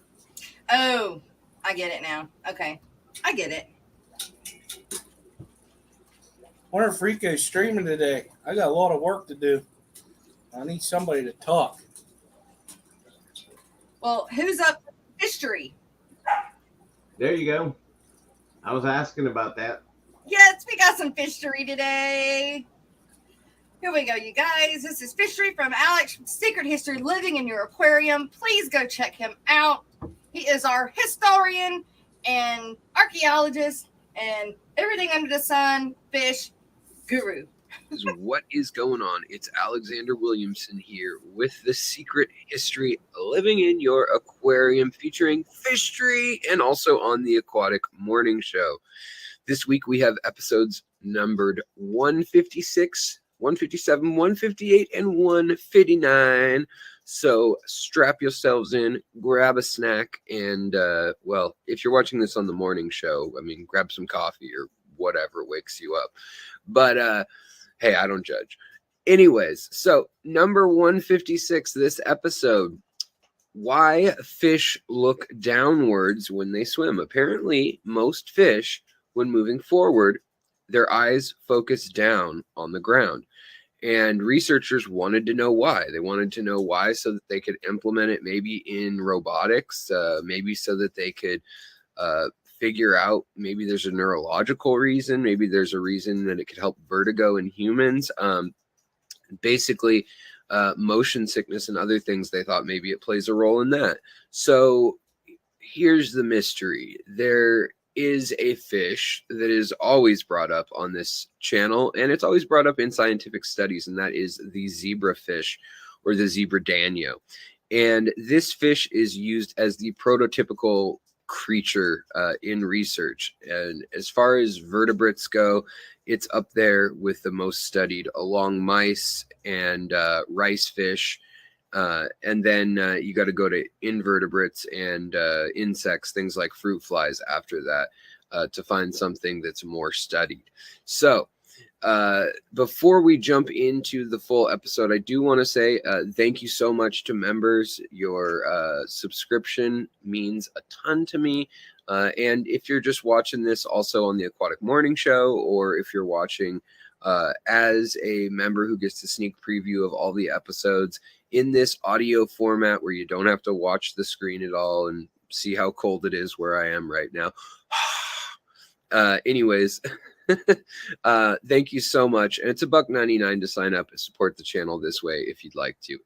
Oh, I get it now. Okay. I get it. Wonder if Rico's streaming today. I got a lot of work to do. I need somebody to talk. Well, who's up for history? There you go. I was asking about that. Yes, we got some fishery today. Here we go, you guys. This is fishery from Alex, Secret History Living in Your Aquarium. Please go check him out. He is our historian and archaeologist and everything under the sun fish guru. What is going on? It's Alexander Williamson here with the Secret History Living in Your Aquarium, featuring fishery and also on the Aquatic Morning Show. This week we have episodes numbered 156, 157, 158, and 159. So strap yourselves in, grab a snack, and, well, if you're watching this on the morning show, I mean, grab some coffee or whatever wakes you up. But, hey, I don't judge. Anyways, so number 156, this episode, why fish look downwards when they swim. Apparently, most fish, when moving forward, their eyes focus down on the ground. And researchers wanted to know why. They wanted to know why so that they could implement it maybe in robotics, maybe so that they could figure out maybe there's a neurological reason, maybe there's a reason that it could help vertigo in humans. Basically, motion sickness and other things, they thought maybe it plays a role in that. So here's the mystery. There is a fish that is always brought up on this channel, and it's always brought up in scientific studies, and that is the zebrafish or the zebra danio. And this fish is used as the prototypical creature in research. And as far as vertebrates go, it's up there with the most studied, along mice and rice fish. And then you got to go to invertebrates and insects, things like fruit flies after that, to find something that's more studied. So Before we jump into the full episode, I do want to say thank you so much to members. Your subscription means a ton to me. And if you're just watching this also on the Aquatic Morning Show, or if you're watching as a member who gets a sneak preview of all the episodes in this audio format where you don't have to watch the screen at all and see how cold it is where I am right now. Anyways, thank you so much. And it's $1.99 to sign up and support the channel this way if you'd like to.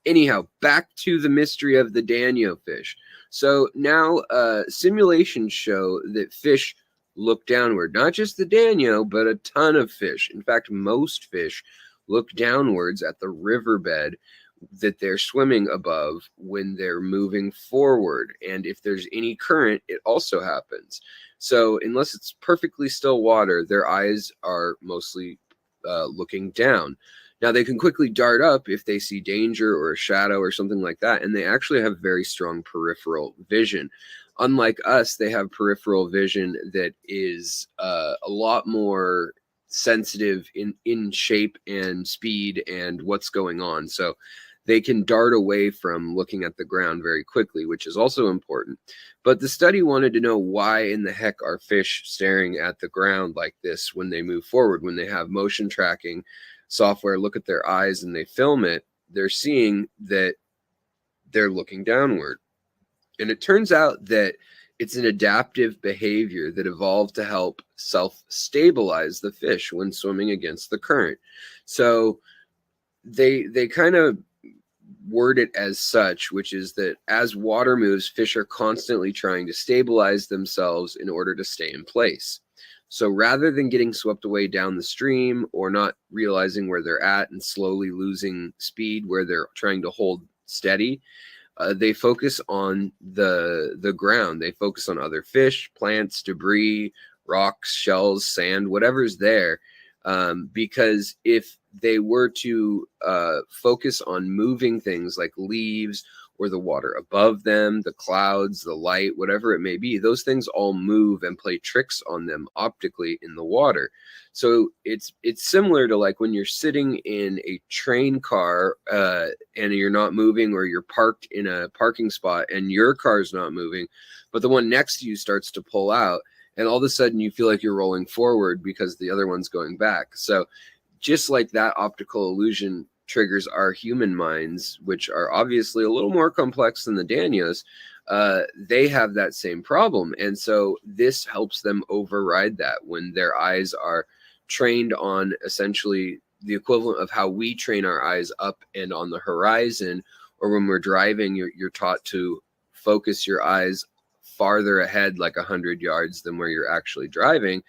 Anyhow, back to the mystery of the Danio fish. So now simulations show that fish look downward, not just the Danio, but a ton of fish. In fact, most fish look downwards at the riverbed that they're swimming above when they're moving forward. And if there's any current, it also happens. So unless it's perfectly still water, their eyes are mostly looking down. Now, they can quickly dart up if they see danger or a shadow or something like that, and they actually have very strong peripheral vision. Unlike us, they have peripheral vision that is a lot more sensitive in shape and speed and what's going on. So they can dart away from looking at the ground very quickly, which is also important. But the study wanted to know why in the heck are fish staring at the ground like this when they move forward, when they have motion tracking software look at their eyes and they film it. They're seeing that they're looking downward. And it turns out that it's an adaptive behavior that evolved to help self-stabilize the fish when swimming against the current. So they kind of word it as such, which is that as water moves, fish are constantly trying to stabilize themselves in order to stay in place. So rather than getting swept away down the stream or not realizing where they're at and slowly losing speed where they're trying to hold steady, they focus on the ground. They focus on other fish, plants, debris, rocks, shells, sand, whatever's there. Because if they were to focus on moving things like leaves or the water above them, the clouds, the light, whatever it may be, those things all move and play tricks on them optically in the water. So it's similar to like when you're sitting in a train car and you're not moving, or you're parked in a parking spot and your car's not moving, but the one next to you starts to pull out. And all of a sudden you feel like you're rolling forward because the other one's going back. So just like that optical illusion triggers our human minds, which are obviously a little more complex than the Danios, they have that same problem. And so this helps them override that when their eyes are trained on essentially the equivalent of how we train our eyes up and on the horizon, or when we're driving, you're taught to focus your eyes farther ahead, like 100 yards than where you're actually driving.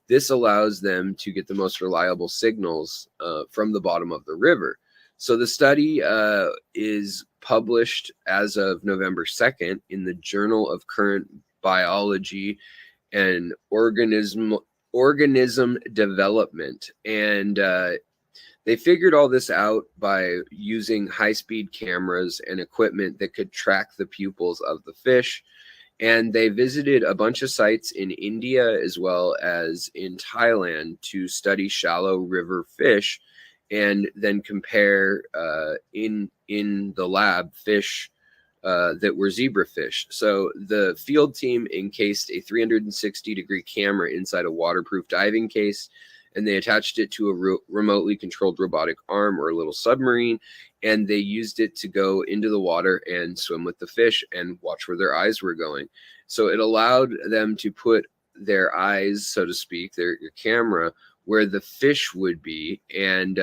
This allows them to get the most reliable signals from the bottom of the river. So the study is published as of November 2nd in the Journal of Current Biology and Organism Development. And they figured all this out by using high-speed cameras and equipment that could track the pupils of the fish. And they visited a bunch of sites in India as well as in Thailand to study shallow river fish, and then compare in the lab fish that were zebrafish. So the field team encased a 360-degree camera inside a waterproof diving case, and they attached it to a remotely controlled robotic arm or a little submarine, and they used it to go into the water and swim with the fish and watch where their eyes were going. So it allowed them to put their eyes, so to speak, their camera, where the fish would be. And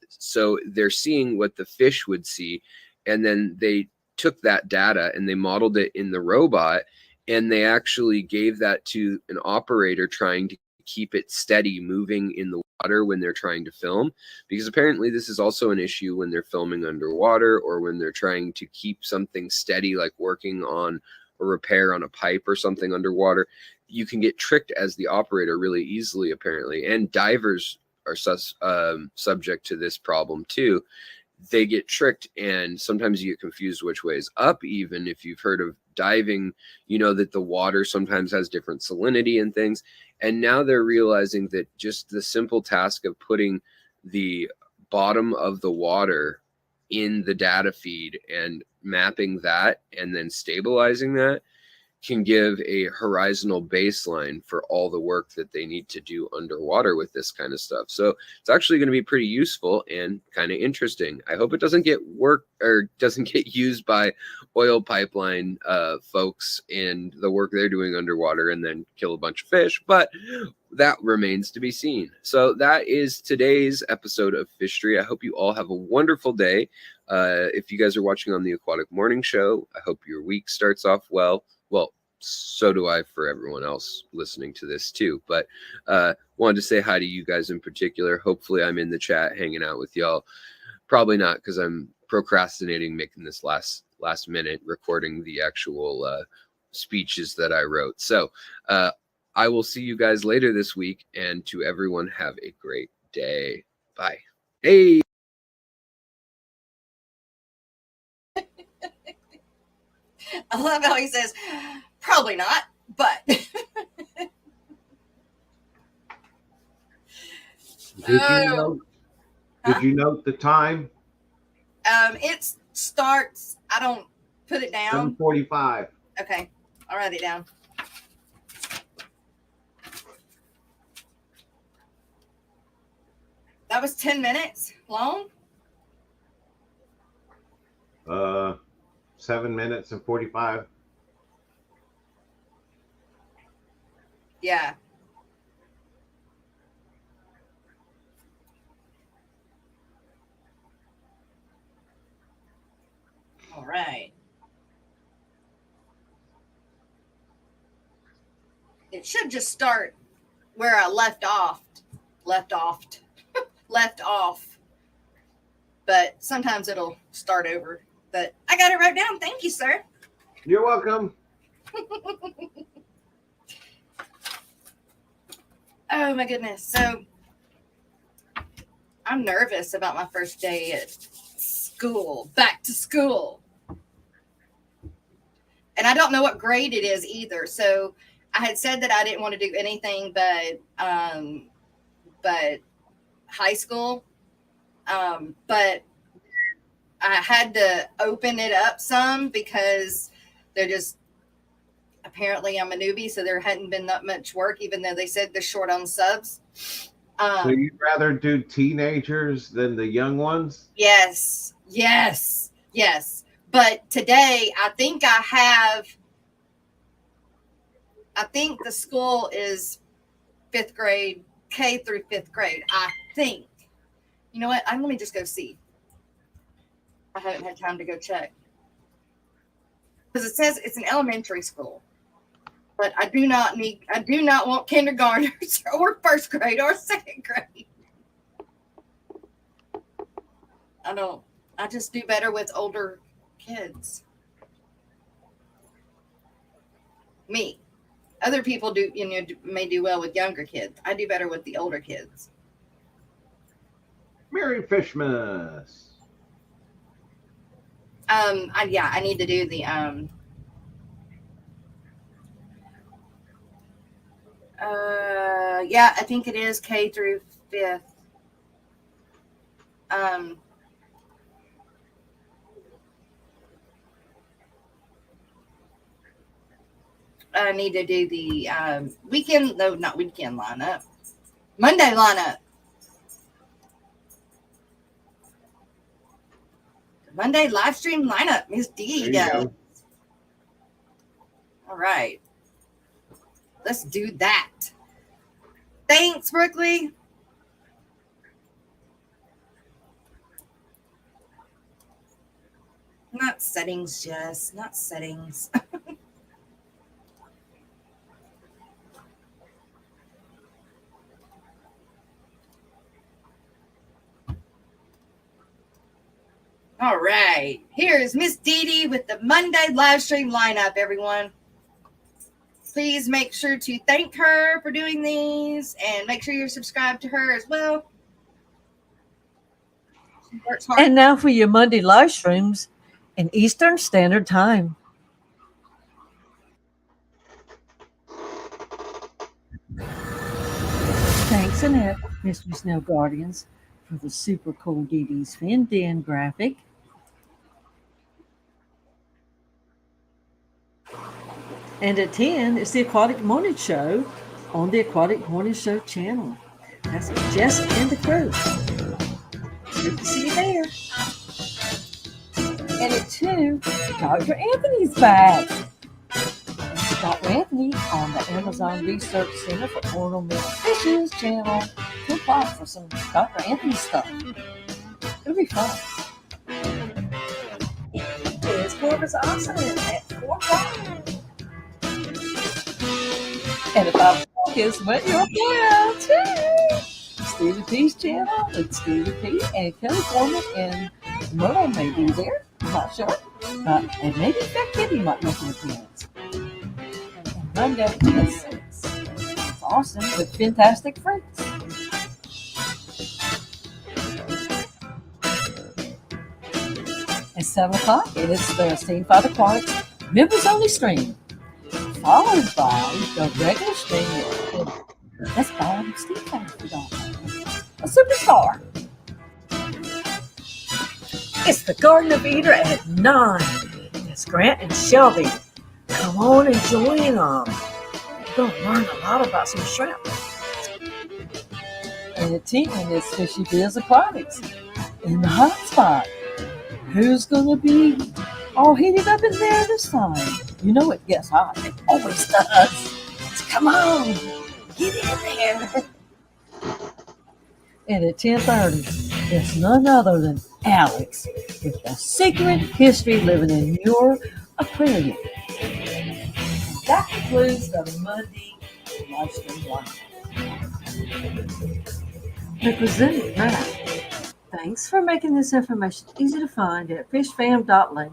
so they're seeing what the fish would see. And then they took that data and they modeled it in the robot, and they actually gave that to an operator trying to keep it steady moving in the water when they're trying to film, because apparently this is also an issue when they're filming underwater, or when they're trying to keep something steady, like working on a repair on a pipe or something underwater. You can get tricked as the operator really easily, apparently, and divers are subject to this problem too. They get tricked, and sometimes you get confused which way is up, even if you've heard of diving, you know, that the water sometimes has different salinity and things. And now they're realizing that just the simple task of putting the bottom of the water in the data feed and mapping that and then stabilizing that can give a horizontal baseline for all the work that they need to do underwater with this kind of stuff. So it's actually going to be pretty useful and kind of interesting. I hope it doesn't get used by oil pipeline folks and the work they're doing underwater and then kill a bunch of fish, but that remains to be seen. So that is today's episode of Fishery. I hope you all have a wonderful day. If you guys are watching on the Aquatic Morning Show, I hope your week starts off well. Well, so do I for everyone else listening to this too. But wanted to say hi to you guys in particular. Hopefully I'm in the chat hanging out with y'all. Probably not, because I'm procrastinating making this last minute recording the actual speeches that I wrote. So I will see you guys later this week, and to everyone, have a great day. Bye. Hey. I love how he says, probably not, but. Did you note the time? It starts, I don't put it down. 7:45. Okay, I'll write it down. That was 10 minutes long? 7 minutes and 45. Yeah. All right. It should just start where I left off. But sometimes it'll start over. But I got it wrote down. Thank you, sir. You're welcome. Oh my goodness. So I'm nervous about my first day at school, back to school. And I don't know what grade it is either. So I had said that I didn't want to do anything but high school. But I had to open it up some because they're just, apparently I'm a newbie, so there hadn't been that much work, even though they said they're short on subs. So you'd rather do teenagers than the young ones? Yes. But today, I think the school is 5th grade, K through 5th grade, I think. You know what? Let me just go see. I haven't had time to go check. Because it says it's an elementary school. But I do not want kindergartners or 1st grade or 2nd grade. I just do better with older kids. Me. Other people may do well with younger kids. I do better with the older kids. Merry Fishmas. I need to do the I think it is K through 5th. I need to do the not weekend lineup. Monday lineup. Monday live stream lineup. Miss D does. All right. Let's do that. Thanks, Brooklyn. Not settings, Jess. Not settings. All right. Here's Miss Dee Dee with the Monday live stream lineup, everyone. Please make sure to thank her for doing these and make sure you're subscribed to her as well. She works hard. And now for your Monday live streams in Eastern Standard Time. Jeanette, Mystery Snow Guardians, for the super cool Dee Dee's Fin Den graphic. And at 10 is the Aquatic Morning Show on the Aquatic Morning Show channel. That's with Jess and the crew. Good to see you there. And at 2, Dr. Anthony's back. Dr. Anthony on the Amazon Research Center for Ornamental Fishes channel. 2 o'clock for some Dr. Anthony stuff. It'll be fun. It's Corpus Awesome at 4 o'clock. And at 5 o'clock is Wet Your Brow too. Stevie P's channel with Stevie P and Kelly Foreman and Merle may be there. I'm not sure. And maybe Fat Kitty might make an appearance. And Monday at 6. It's Austin with Fantastic Freaks. At 7 o'clock, it is the Steam Fight Aquatics members only stream, followed by the regular stream. That's Bob Steve a superstar. It's the Garden of Eden at 9. It's Grant and Shelby. Come on and join them. You're going to learn a lot about some shrimp. And at 10 is Fishy Biz Aquatics in the hot spot. Who's going to be all heated up in there this time? You know it gets hot. It always does. So come on. Get in there. And at 10:30, it's none other than Alex with the secret history living in your aquarium. And that concludes the Monday live stream live. Representing Matt. Thanks for making this information easy to find at fishfam.link.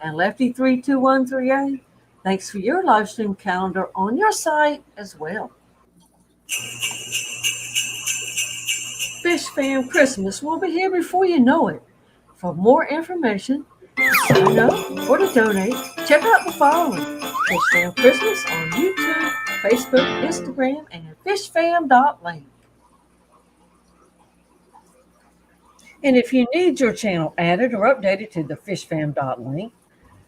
And Lefty32138, thanks for your live stream calendar on your site as well. Fish Fam Christmas will be here before you know it. For more information, sign up or to donate, check out the following: Fish Fam Christmas on YouTube, Facebook, Instagram, and fishfam.link. And if you need your channel added or updated to the fishfam.link,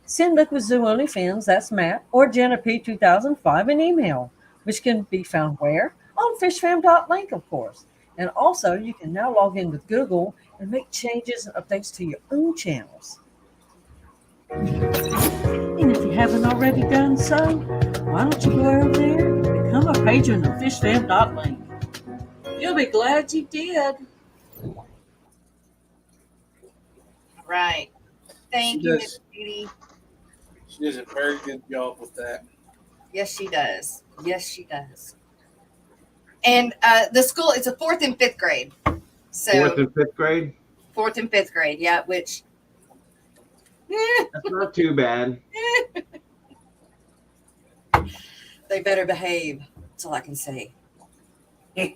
send Liquid Zoo OnlyFans, that's Matt, or Jenna P2005 an email, which can be found where? On fishfam.link, of course. And also, you can now log in with Google and make changes and updates to your own channels. And if you haven't already done so, why don't you go over there and become a patron of fishfam.link? You'll be glad you did. Right. Thank She you, does. Miss Judy. She does a very good job with that. Yes, she does. Yes, she does. And the school, it's a 4th and 5th grade. So 4th and 5th grade? 4th and 5th grade, yeah, which That's not too bad. they better behave. That's all I can say. You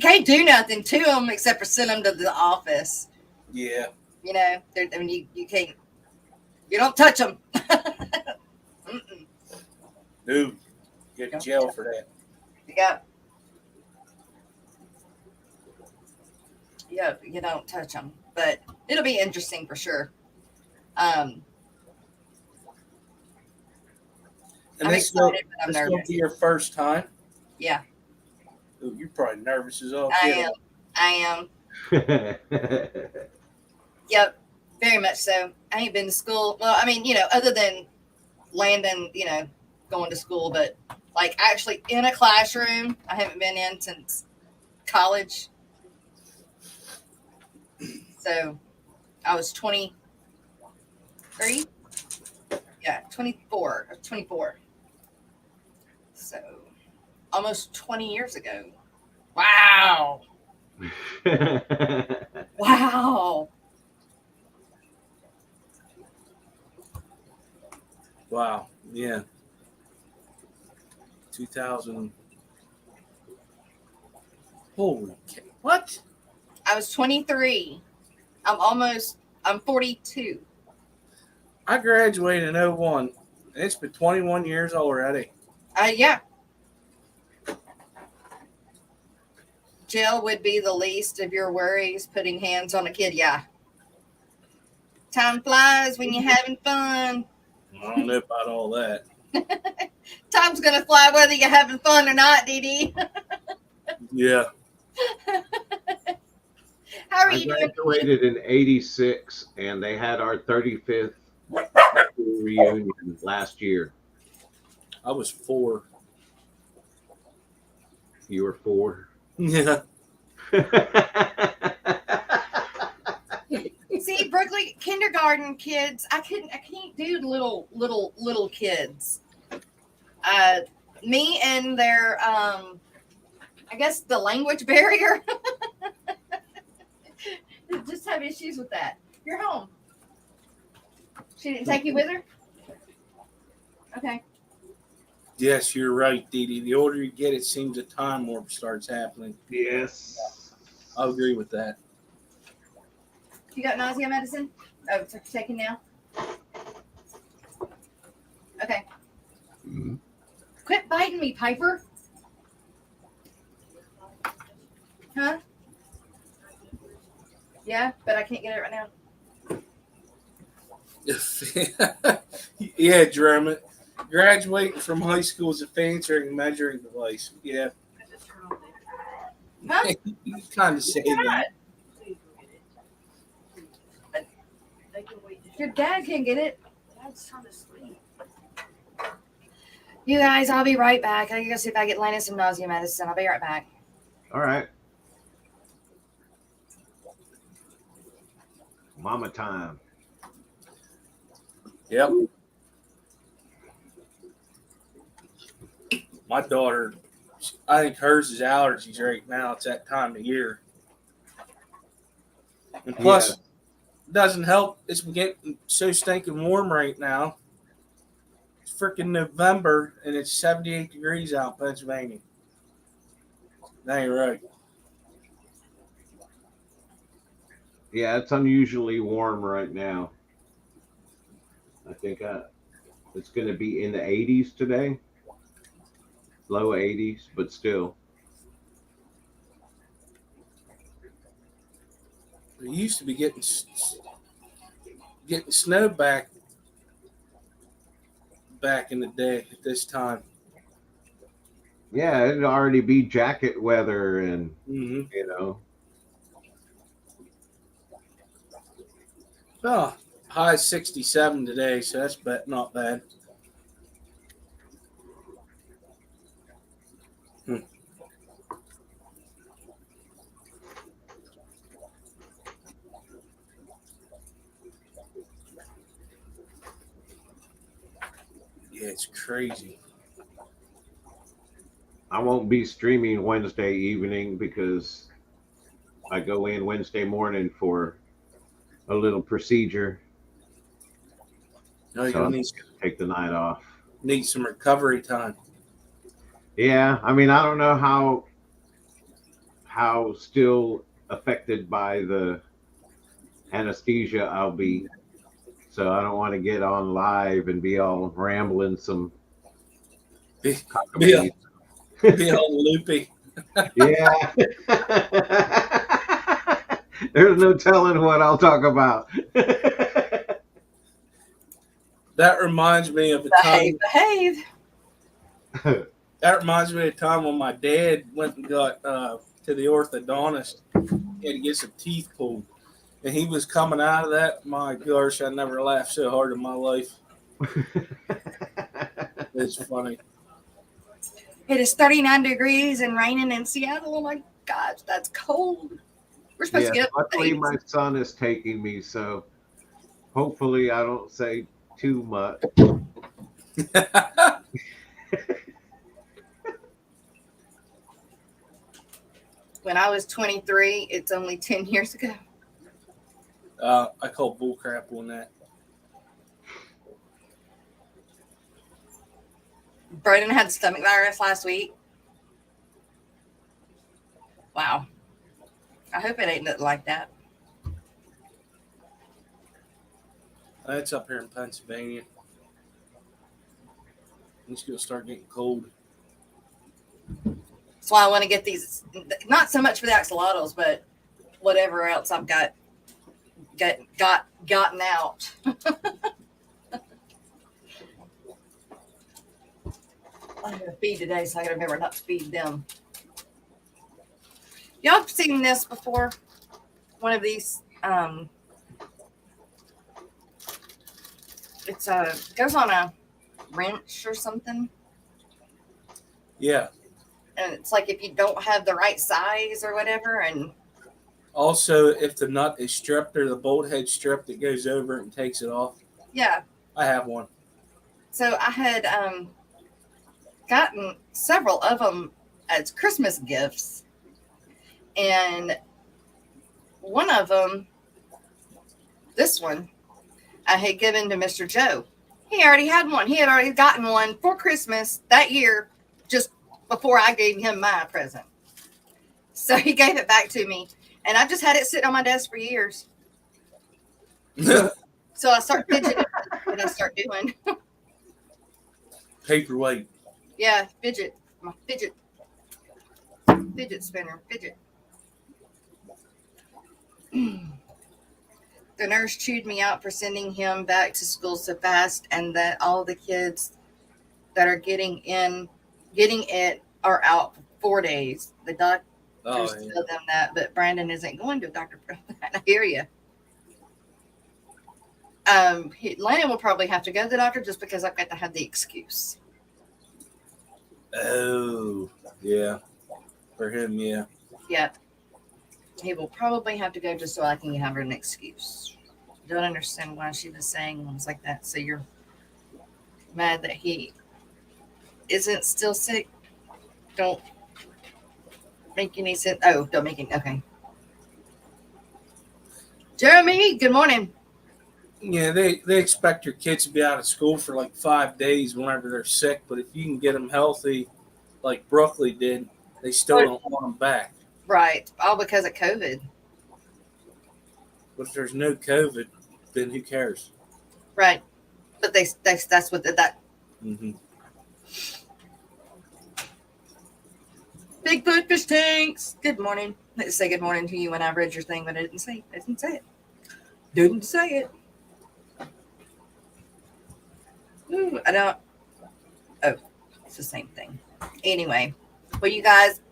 can't do nothing to them except for send them to the office. Yeah. You know, I mean, you can't, you don't touch them. Dude, you get to jail for that. Yeah, you don't touch them. But it'll be interesting for sure. And I'm this excited, but I'm will nervous. be your first time? Yeah, Ooh, you're probably nervous as all I get am. out. Yep, very much so. I ain't been to school. Well, I mean, you know, other than Landon, you know, going to school, but like actually in a classroom, I haven't been in since college. So I was 23. Yeah, 24. So almost 20 years ago. Wow. Wow. Wow. Yeah. 2000. Holy cow. What? I was 23. I'm 42. I graduated in 01. It's been 21 years already. Yeah. Jail would be the least of your worries, putting hands on a kid. Yeah. Time flies when you're having fun. I don't know about all that. Time's going to fly whether you're having fun or not, Dee Dee. Yeah. How are I you doing? graduated in '86, and they had our 35th reunion last year. I was 4. You were 4. Yeah. See, Brooklyn kindergarten kids, I can't do little kids. Me and their I guess the language barrier. Just have issues with that. You're home. She didn't take you with her? Okay. Yes, you're right, Dee Dee. The older you get, it seems a time warp starts happening. Yes. I'll agree with that. You got nausea medicine? Oh, it's taking now? Okay. Mhm. Quit biting me, Piper. Huh? Yeah, but I can't get it right now. Yeah, Jeremy. Graduating from high school is a fancy measuring device. Yeah. Huh? You kind of say that. Your dad can get it. Dad's trying to sleep. You guys, I'll be right back. I gotta go see if I get Lena some nausea medicine. I'll be right back. All right. Mama time. Yep. My daughter, I think hers is allergies right now. It's that time of year. And plus, Yeah. it doesn't help. It's getting so stinking warm right now. It's freaking November and it's 78 degrees out in Pennsylvania. That ain't right. Yeah, it's unusually warm right now. I think it's going to be in the 80s today. Low 80s, but still. It used to be getting snow back in the day at this time. Yeah, it'd already be jacket weather and, Mm-hmm. you know. Oh, high 67 today, so that's not bad. Yeah, it's crazy. I won't be streaming Wednesday evening because I go in Wednesday morning for a little procedure. No, So you'll I'm need, just going to take the night off. need some recovery time. Yeah, I mean, I don't know how still affected by the anesthesia I'll be. So I don't want to get on live and be all rambling some Be cockamamie. all loopy. Yeah. There's no telling what I'll talk about. That reminds me of a time. Behave. That reminds me of a time when my dad went and got to the orthodontist. He had to get some teeth pulled. And he was coming out of that. My gosh, I never laughed so hard in my life. It's funny. It is 39 degrees and raining in Seattle. Oh my gosh, that's cold. We're supposed Yeah, to get up. luckily my son is taking me, so hopefully I don't say too much. When I was 23, it's only 10 years ago. I call bullcrap on that. Broden had stomach virus last week. Wow. I hope it ain't nothing like that. It's up here in Pennsylvania. It's going to start getting cold. That's why I want to get these, not so much for the axolotls, but whatever else I've gotten out. I'm going to feed today, so I got to remember not to feed them. Y'all have seen this before? One of these, it's goes on a wrench or something. Yeah. And it's like if you don't have the right size or whatever, and Also, if the nut is stripped or the bolt head stripped, it goes over it and takes it off. yeah. I have one. So I had gotten several of them as Christmas gifts, and one of them, this one, I had given to Mr. Joe. He already had one. He had already gotten one for Christmas that year, just before I gave him my present. So he gave it back to me, and I just had it sitting on my desk for years. So I start fidgeting, and I start doing. Paperweight. Yeah, fidget. My fidget spinner. Fidget. The nurse chewed me out for sending him back to school so fast, and that all the kids that are getting it are out for 4 days. The doctors tell them that, but Brandon isn't going to a doctor for that. I hear you. Landon will probably have to go to the doctor just because I've got to have the excuse. Oh, yeah. For him, yeah. Yep. He will probably have to go just so I can have an excuse. Don't understand why she was saying things like that. So you're mad that he isn't still sick? Don't make any sense. Oh, don't make it. Okay. Jeremy, good morning. Yeah, they expect your kids to be out of school for like 5 days whenever they're sick, but if you can get them healthy, like Brooklyn did, they still don't want them back. Right, all because of COVID. But if there's no COVID, then who cares? Right, but that's what that. Mm-hmm. Bigfoot fish tanks. Good morning. Let's say good morning to you when I read your thing, but I didn't say it. Didn't say it. Ooh, I don't. Oh, it's the same thing. Anyway, well, you guys,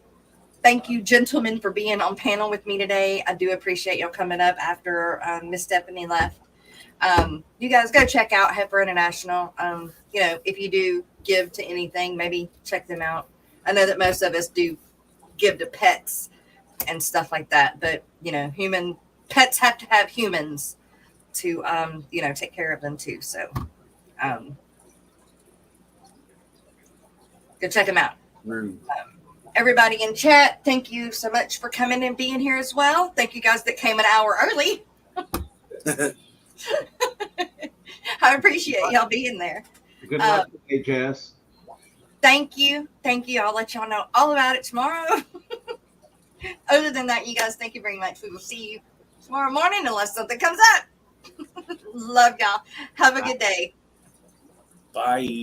thank you, gentlemen, for being on panel with me today. I do appreciate y'all coming up after Miss Stephanie left. You guys go check out Heifer International. If you do give to anything, maybe check them out. I know that most of us do give to pets and stuff like that, but pets have to have humans to take care of them too. So go check them out. Everybody in chat, thank you so much for coming and being here as well. Thank you guys that came an hour early. I appreciate y'all being there. Good luck today, Jess. Thank you. I'll let y'all know all about it tomorrow. Other than that, you guys, thank you very much. We will see you tomorrow morning unless something comes up. Love y'all. Have a good day. Bye.